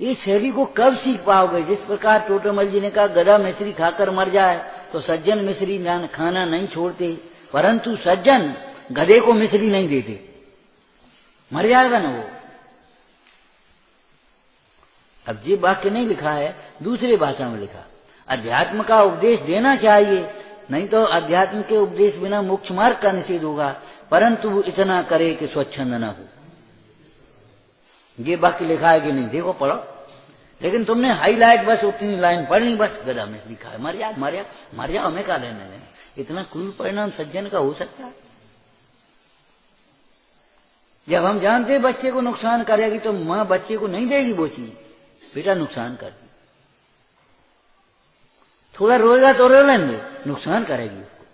इस शैली को कब सीख पाओगे। जिस प्रकार टोटोमल जी ने कहा गधा मिश्री खाकर मर जाए तो सज्जन मिश्री खाना नहीं छोड़ते, परंतु सज्जन गधे को मिश्री नहीं देते, मर जाएगा ना वो। अब ये वाक्य नहीं लिखा है, दूसरे भाषा में लिखा। अध्यात्म का उपदेश देना चाहिए, नहीं तो अध्यात्म के उपदेश बिना मोक्ष मार्ग का निषेध होगा। परंतु वो इतना करे कि स्वच्छंद न हो। ये वाक्य लिखा है कि नहीं, देखो पढ़ो। लेकिन तुमने हाईलाइट बस उतनी लाइन पढ़नी, बस गधा में लिखा है, मर जा मर जा मर जा, हमें का लेने देना। इतना क्रूर परिणाम सज्जन का हो सकता है? जब हम जानते बच्चे को नुकसान करेगी तो माँ बच्चे को नहीं देगी वो चीज, बेटा नुकसान कर दी, थोड़ा रोएगा तो रो लेंगे, नुकसान करेगी उसको।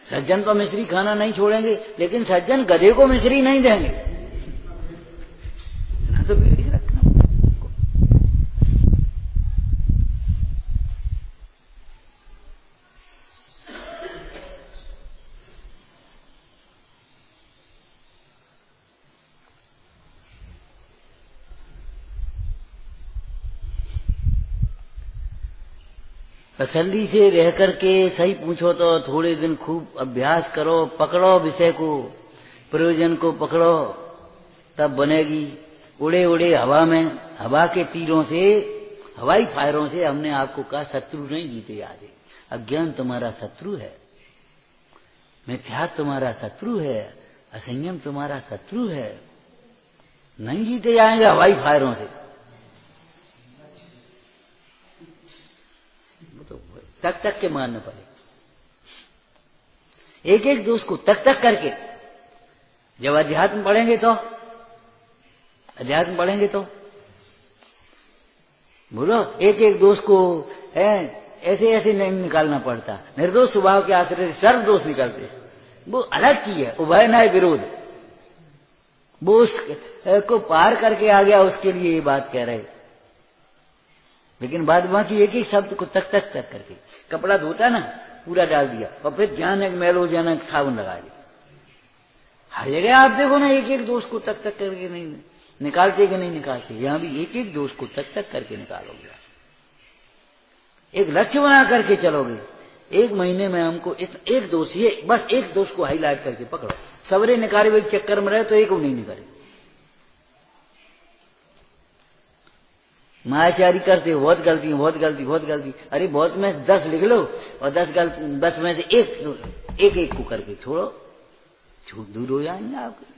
सज्जन तो मिश्री खाना नहीं छोड़ेंगे, लेकिन सज्जन गधे को मिश्री नहीं देंगे। तो रखना तसल्ली से रह करके सही पूछो तो थोड़े दिन खूब अभ्यास करो, पकड़ो विषय को, प्रयोजन को पकड़ो, तब बनेगी। उड़े उड़े हवा में, हवा के तीरों से, हवाई फायरों से हमने आपको कहा शत्रु नहीं जीते आगे। अज्ञान तुम्हारा शत्रु है, मिथ्या तुम्हारा शत्रु है, असंयम तुम्हारा शत्रु है, नहीं जीते जाएंगे हवाई फायरों से। तक तक के मानने पड़े, एक एक दोष को तक तक करके। जब अध्यात्म पढ़ेंगे तो, अध्यात्म पढ़ेंगे तो बोलो एक एक दोष को ऐसे ऐसे नहीं निकालना पड़ता। निर्दोष स्वभाव के आश्रय सर्व दोष निकलते, वो अलग चीज है, उभय न्याय विरोध। वो उसको पार करके आ गया, उसके लिए ये बात कह रहे। लेकिन बाद बाकी एक एक शब्द को तक तक तक करके, कपड़ा धोता ना पूरा डाल दिया और फिर ध्यान एक मैलो जनक साबुन लगा दिया। हर जगह आप देखो ना एक एक दोष को तक तक करके नहीं निकालते कि नहीं निकालते, यहां भी एक एक दोष को तक तक करके निकालोगे। एक लक्ष्य बना करके चलोगे, एक महीने में हमको एक दोष, ये बस एक दोष को हाईलाइट करके पकड़ो। सवरे निकाले हुए चक्कर में रहे तो एक को नहीं निकाले। मायाचारी करते हो, बहुत गलती बहुत गलती बहुत गलती। अरे बहुत में 10 लिख लो और 10 गलती, 10 में से एक एक को करके छोड़ो, छूट दूर हो जाएंगे आपके।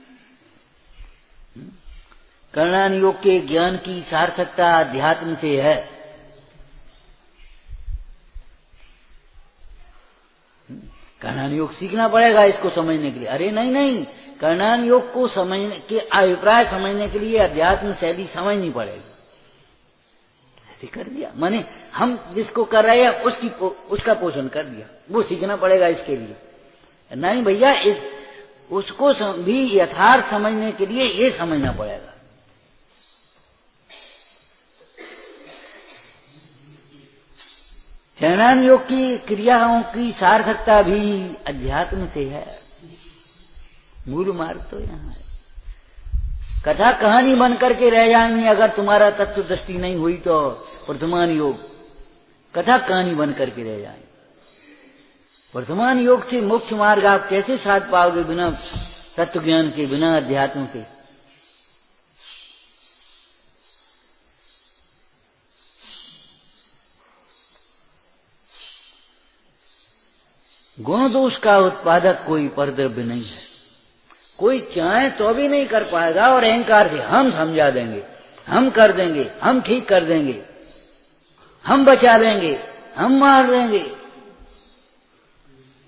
कर्णान योग के ज्ञान की सार्थकता अध्यात्म से है। कर्णान योग सीखना पड़ेगा इसको समझने के लिए। अरे नहीं नहीं, कर्णान योग को समझने के अभिप्राय समझने के लिए अध्यात्म शैली समझनी पड़ेगी। कर दिया माने हम जिसको कर रहे हैं उसका पोषण कर दिया, वो सीखना पड़ेगा इसके लिए। नहीं भैया, उसको भी यथार्थ समझने के लिए ये समझना पड़ेगा। चरणान योग की क्रियाओं की सार्थकता भी अध्यात्म से है। मूल मार्ग तो यहाँ है। कथा कहानी बन करके रह जाएंगी अगर तुम्हारा तत्व दृष्टि नहीं हुई तो। वर्तमान योग कथा कहानी बन करके रह जाएंगे। वर्तमान योग से मोक्ष मार्ग आप कैसे साध पाओगे बिना तत्व ज्ञान के, बिना अध्यात्म के? गुण दोष का उत्पादक कोई परद्रव्य नहीं है। कोई चाहे तो भी नहीं कर पाएगा और अहंकार से हम समझा देंगे, हम कर देंगे, हम ठीक कर देंगे, हम बचा देंगे, हम मार देंगे।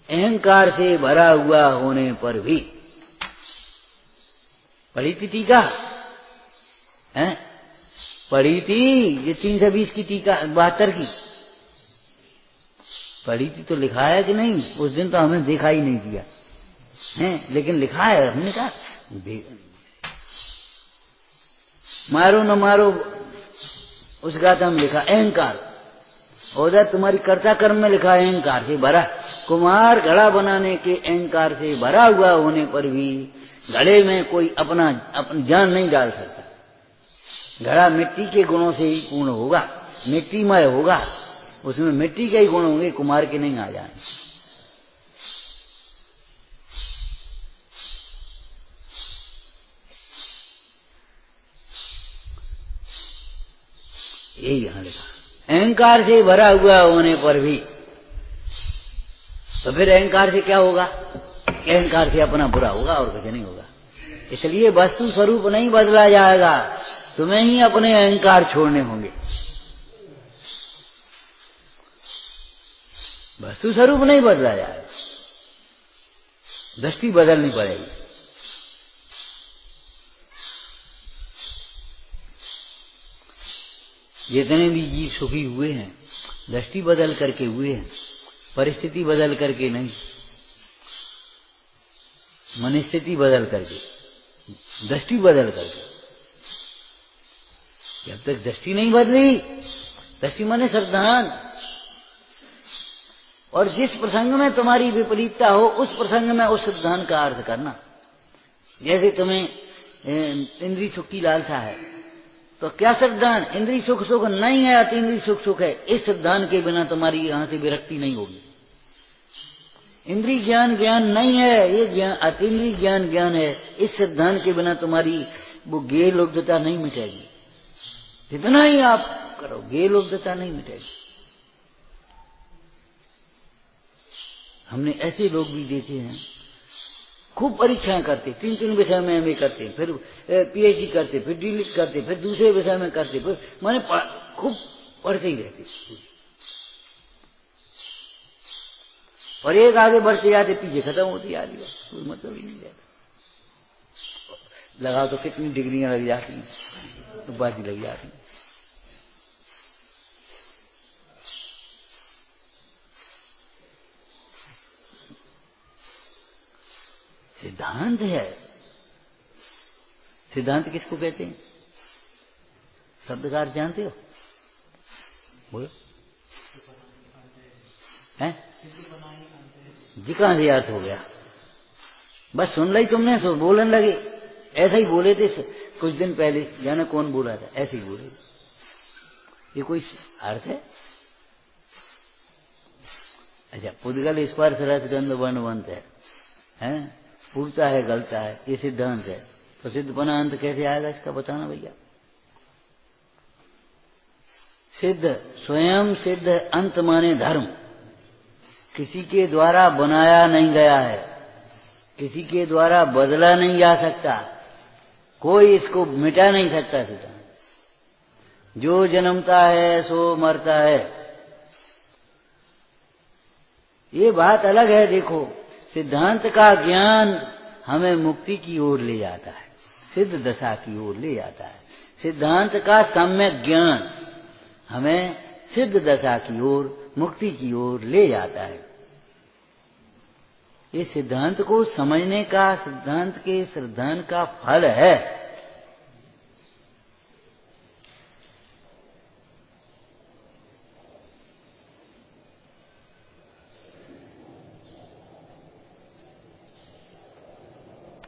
अहंकार से भरा हुआ होने पर भी पढ़ी थी टीका है, पढ़ी थी ये 320 की टीका, 72 की पढ़ी थी तो लिखा है कि नहीं? उस दिन तो हमें देखा ही नहीं दिया है, लेकिन लिखा है। हमने कहा मारो न मारो उस गाथा में लिखा अहंकार, उधर तुम्हारी कर्ता कर्म में लिखा अहंकार से भरा। कुम्हार घड़ा बनाने के अहंकार से भरा हुआ होने पर भी घड़े में कोई अपना जान नहीं डाल सकता। घड़ा मिट्टी के गुणों से ही पूर्ण होगा, मिट्टीमय होगा, उसमें मिट्टी के ही गुण होंगे, कुम्हार के नहीं आ जाएंगे। यही यहां लिखा। अहंकार से भरा हुआ होने पर भी, तो फिर अहंकार से क्या होगा? अहंकार से अपना बुरा होगा और कुछ नहीं होगा। इसलिए वस्तु स्वरूप नहीं बदला जाएगा, तुम्हें ही अपने अहंकार छोड़ने होंगे। वस्तु स्वरूप नहीं बदला जाएगा, दृष्टि बदलनी पड़ेगी। जितने भी जीव सुखी हुए हैं, दृष्टि बदल करके हुए हैं, परिस्थिति बदल करके नहीं, मनस्थिति बदल करके, दृष्टि बदल करके। जब तक दृष्टि नहीं बदली, दृष्टि माने श्रद्धान, और जिस प्रसंग में तुम्हारी विपरीतता हो उस प्रसंग में उस सिद्धांत का अर्थ करना। जैसे तुम्हें इंद्रिय सुख की लालसा है, तो क्या सिद्धांत? इंद्रिय सुख सुख नहीं है, अतीन्द्रिय सुख सुख है। इस सिद्धांत के बिना तुम्हारी यहां से विरक्ति नहीं होगी। इंद्रिय ज्ञान ज्ञान नहीं है, ये ज्ञान अतीन्द्रिय ज्ञान ज्ञान है। इस सिद्धांत के बिना तुम्हारी वो गेय लुब्धता नहीं मिटेगी। जितना ही आप करो, गेय लुब्धता नहीं मिटेगी। हमने ऐसे लोग भी देखे हैं, खूब परीक्षाएं करते, 3 विषय में एमए करते, फिर पीएचडी करते, फिर डीलिट करते, फिर दूसरे विषय में करते, फिर माने खूब पढ़ते ही रहते, और एक आगे बढ़ते जाते, पीछे खत्म होती जा रही है, कोई मतलब ही नहीं रहता। लगाओ तो कितनी डिग्रियां लग जाती हैं, उपाधि लग जाती है। सिद्धांत है। सिद्धांत किसको कहते हैं? शब्द का अर्थ जानते हो? बोलो। हैं? जी कहां से अर्थ हो गया? बस सुन ली तुमने, सो बोलने लगे। ऐसा ही बोले थे कुछ दिन पहले, जाने कौन बोला था, ऐसे ही बोले। ये कोई अर्थ है? अच्छा, पुद्गल स्पर्श रस गंध वर्णवंत है, उड़ता है गलता है, ये सिद्धांत है। तो सिद्धपना अंत कैसे आएगा इसका बताना भैया। सिद्ध स्वयं सिद्ध, अंत माने धर्म, किसी के द्वारा बनाया नहीं गया है, किसी के द्वारा बदला नहीं जा सकता, कोई इसको मिटा नहीं सकता। सिद्धांत जो जन्मता है सो मरता है, ये बात अलग है। देखो, सिद्धांत का ज्ञान हमें मुक्ति की ओर ले जाता है, सिद्ध दशा की ओर ले जाता है। सिद्धांत का सम्यक ज्ञान हमें सिद्ध दशा की ओर, मुक्ति की ओर ले जाता है। ये सिद्धांत को समझने का, सिद्धांत के सिद्धांत का फल है।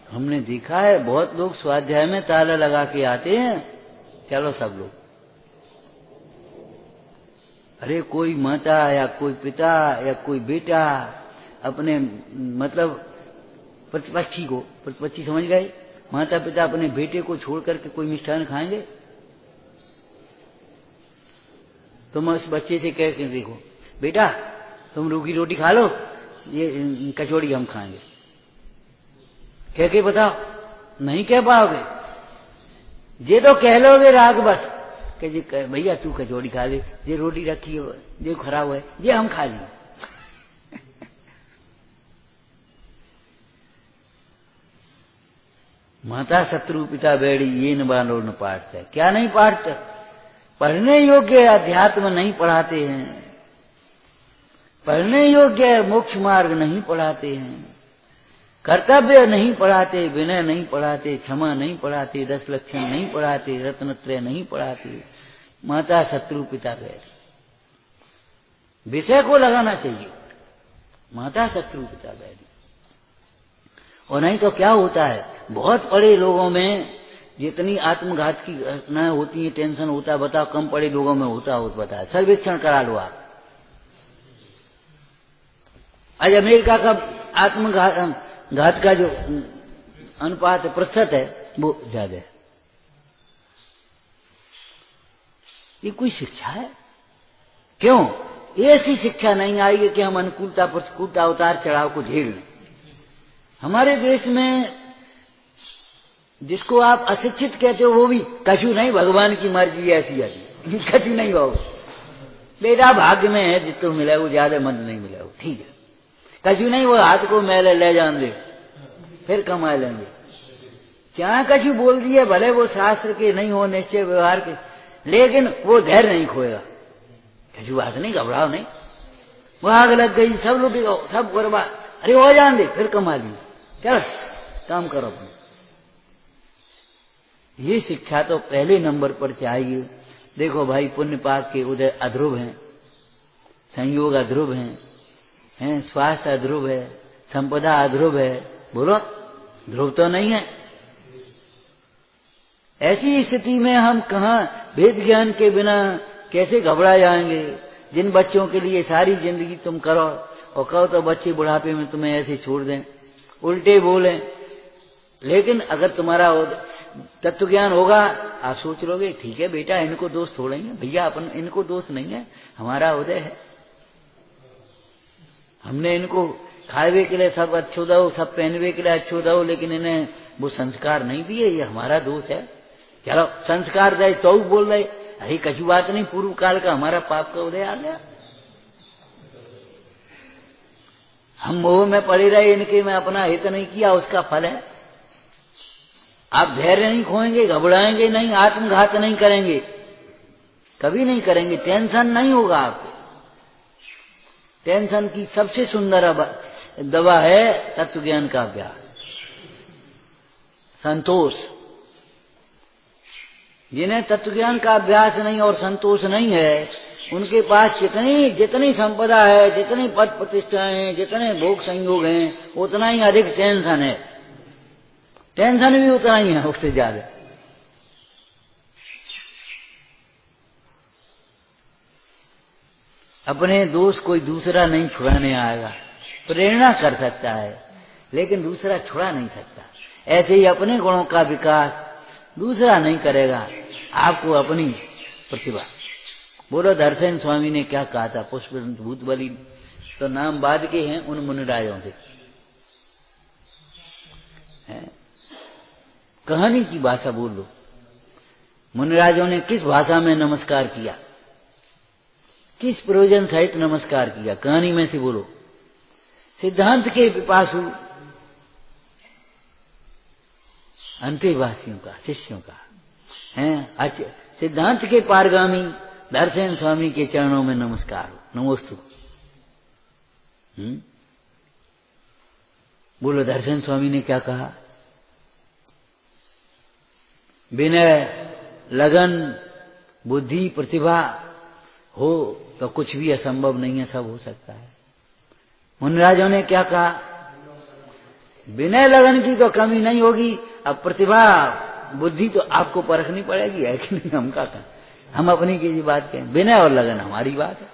हमने देखा है बहुत लोग स्वाध्याय में ताला लगा के आते हैं, चलो सब लोग। अरे कोई माता या कोई पिता या कोई बेटा अपने मतलब प्रतिपक्षी को, प्रतिपक्षी समझ गए, माता पिता अपने बेटे को छोड़ करके कोई मिष्ठान खाएंगे? तुम उस बच्चे से कह के देखो, बेटा तुम रूखी रोटी खा लो, ये कचौड़ी हम खाएंगे, कह के बताओ। नहीं कह पाओगे, ये तो कह लोगे राग बस कि जी भैया तू कचौड़ी खा ले, ये रोटी रखी है, ये खराब है, ये हम खा लें। माता शत्रु पिता बैड़ी, ये न बालो न पाठते। क्या नहीं पाठते? पढ़ने योग्य अध्यात्म नहीं पढ़ाते हैं, पढ़ने योग्य मोक्ष मार्ग नहीं पढ़ाते हैं, कर्तव्य नहीं पढ़ाते, विनय नहीं पढ़ाते, क्षमा नहीं पढ़ाते, 10 लक्षण नहीं पढ़ाते, रत्नत्रय नहीं पढ़ाते। माता शत्रु पिता बैर, विषय को लगाना चाहिए, माता शत्रु पिता बैर। और नहीं तो क्या होता है, बहुत पढ़े लोगों में जितनी आत्मघात की घटनाएं होती है, टेंशन होता है, बताओ कम पढ़े लोगों में होता हो बताया, सर्वेक्षण करा लो आप। आज अमेरिका का आत्मघात का जो अनुपात प्रतिशत है वो ज्यादा है। ये कोई शिक्षा है? क्यों? ऐसी शिक्षा नहीं आई है कि हम अनुकूलता प्रतिकूलता उतार चढ़ाव को झेल लें। हमारे देश में जिसको आप अशिक्षित कहते हो वो भी कछु नहीं, भगवान की मर्जी ऐसी आती, कछु नहीं बाबू, बेटा भाग्य में है, जितो मिला वो ज्यादा मन नहीं मिला वो ठीक है, कछु नहीं, वो हाथ को मैले ले जान दे फिर कमा लेंगे। चाहे कछु बोल दिए, भले वो शास्त्र के नहीं हो, निश्चय व्यवहार के, लेकिन वो धैर्य नहीं खोएगा। कछु बात नहीं, घबराओ नहीं, वो आग लग गई, सब लुट गए, सब बर्बाद, अरे हो जान दे फिर कमा लिए, चलो काम करो अपने। ये शिक्षा तो पहले नंबर पर चाहिए। देखो भाई, पुण्य पाप के उदय अध्रुव हैं, संयोग अध्रुव हैं, स्वास्थ्य अध्रुव है, संपदा अध्रुव है, बोलो ध्रुव तो नहीं है। ऐसी स्थिति में हम कहाँ वेद ज्ञान के बिना कैसे घबरा जाएंगे? जिन बच्चों के लिए सारी जिंदगी तुम करो और कहो तो बच्चे बुढ़ापे में तुम्हें ऐसे छोड़ दें, उल्टे बोलें, लेकिन अगर तुम्हारा तत्व ज्ञान होगा, आप सोच लोगे ठीक है बेटा, इनको दोष थोड़ा ही है भैया, अपन इनको दोष नहीं है, हमारा उदय है, हमने इनको खावे के लिए सब अच्छो दो, सब पहनवे के लिए अच्छो दो, लेकिन इन्हें वो संस्कार नहीं दिए, ये हमारा दोष है। चलो संस्कार दे तो बोल रहे, अरे कछु बात नहीं, पूर्व काल का हमारा पाप का उदय आ गया, हम मोह में पड़े रहे, इनके में अपना हित नहीं किया, उसका फल है। आप धैर्य नहीं खोएंगे, घबराएंगे नहीं, आत्मघात नहीं करेंगे, कभी नहीं करेंगे, टेंशन नहीं होगा आपको। टेंशन की सबसे सुंदर दवा है तत्व ज्ञान का अभ्यास, संतोष। जिन्हें तत्व ज्ञान का अभ्यास नहीं और संतोष नहीं है, उनके पास जितनी संपदा है, जितनी पद प्रतिष्ठाएं हैं, जितने भोग संयोग हैं, उतना ही अधिक टेंशन है, टेंशन भी उतना ही है, उससे ज्यादा। अपने दोष कोई दूसरा नहीं छुड़ाने आएगा, प्रेरणा कर सकता है लेकिन दूसरा छुड़ा नहीं सकता। ऐसे ही अपने गुणों का विकास दूसरा नहीं करेगा, आपको अपनी प्रतिभा। बोलो दर्शन स्वामी ने क्या कहा था, पुष्प भूत बलि तो नाम बाद के हैं उन मुनिराजों से, कहानी की भाषा बोल लो, मुनिराजों ने किस भाषा में नमस्कार किया, किस प्रयोजन सहित नमस्कार किया, कहानी में से बोलो। सिद्धांत के पिपासु, अंतेवासियों का, शिष्यों का हैं, सिद्धांत के पारगामी दर्शन स्वामी के चरणों में नमस्कार हो, नमोस्तु। बोलो दर्शन स्वामी ने क्या कहा, विनय, लगन, बुद्धि, प्रतिभा हो तो कुछ भी असंभव नहीं है, सब हो सकता है। मुनिराजों ने क्या कहा, विनय लगन की तो कमी नहीं होगी, अब प्रतिभा बुद्धि तो आपको परखनी पड़ेगी, है कि नहीं? हम क्या कहें, हम अपनी की बात कहें, विनय और लगन हमारी बात है।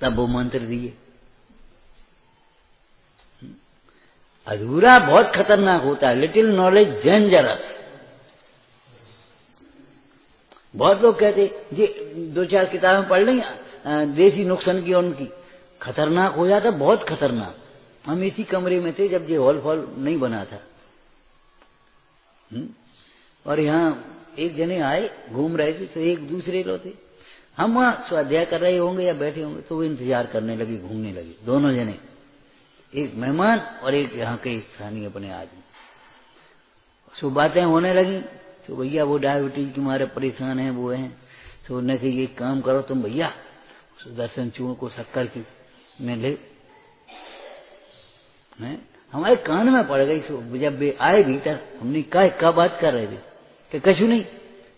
तब वो मंत्र दिए। अधूरा बहुत खतरनाक होता है, लिटिल नॉलेज डेंजरस। बहुत लोग कहते जी 2-4 किताबें पढ़ ली देसी नुकसान की, उनकी खतरनाक हो जाता, बहुत खतरनाक। हम इसी कमरे में थे जब ये हॉल फॉल नहीं बना था, और यहाँ एक जने आए, घूम रहे थे, तो एक दूसरे लोग थे, हम वहां स्वाध्याय कर रहे होंगे या बैठे होंगे, तो वो इंतजार करने लगे, घूमने लगे, दोनों जने, एक मेहमान और एक यहाँ के स्थानीय अपने आदमी। सो बातें होने लगी, तो भैया वो डायबिटीज के मारे परेशान है, वो हैं, तो उन्होंने कहा एक काम करो तुम भैया, सुदर्शन चूर्ण को शक्कर की में ले, हमारे कान में पड़ गई। सो जब वे आए भीतर, हमने कहा क्या बात कर रहे थे, कि कछु नहीं।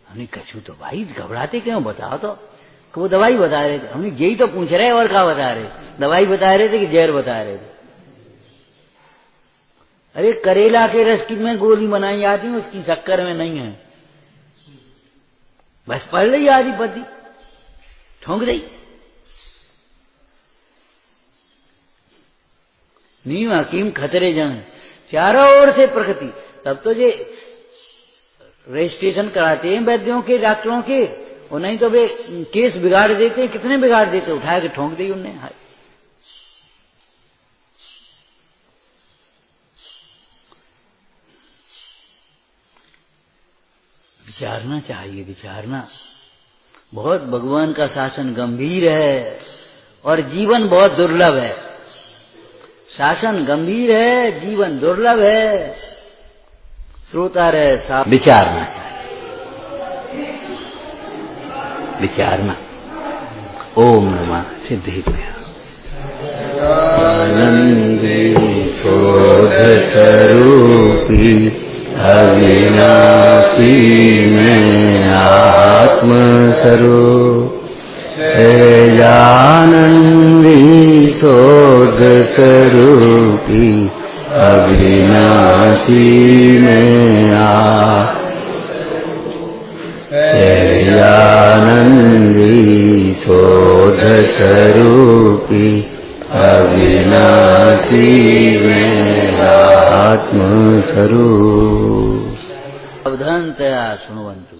हमने कछु तो भाई घबराते क्यों, बताओ तो। वो दवाई बता रहे थे। हमने यही तो पूछ रहे और क्या बता रहे, दवाई बता रहे थे कि जहर बता रहे थे। अरे करेला के रस की में गोली बनाई जाती है, उसकी शक्कर में नहीं है, बस पढ़ ली आधी पति ठोंक दी। नीम हकीम खतरे जान, चारों ओर से प्रकृति। तब तो ये रजिस्ट्रेशन कराते हैं वैद्यों के, डॉक्टरों के, और नहीं तो वे केस बिगाड़ देते हैं। कितने बिगाड़ देते, उठा के ठोंक दी उनने। हाय, विचारना चाहिए, विचारना। बहुत भगवान का शासन गंभीर है और जीवन बहुत दुर्लभ है। शासन गंभीर है, जीवन दुर्लभ है। श्रोता रहे साफ विचारना चाहिए, विचारना। ओम नमः सिद्धेश्वराय। आनंदे शोध स्वरूपी अविनाशी में आत्मस्वरूप आनंदी शोध स्वरूपी अविनाशी में आनंदी शोध स्वरूपी अविनाशी में आत्मस्वरूप। सावधानतया शृण्वन्तु।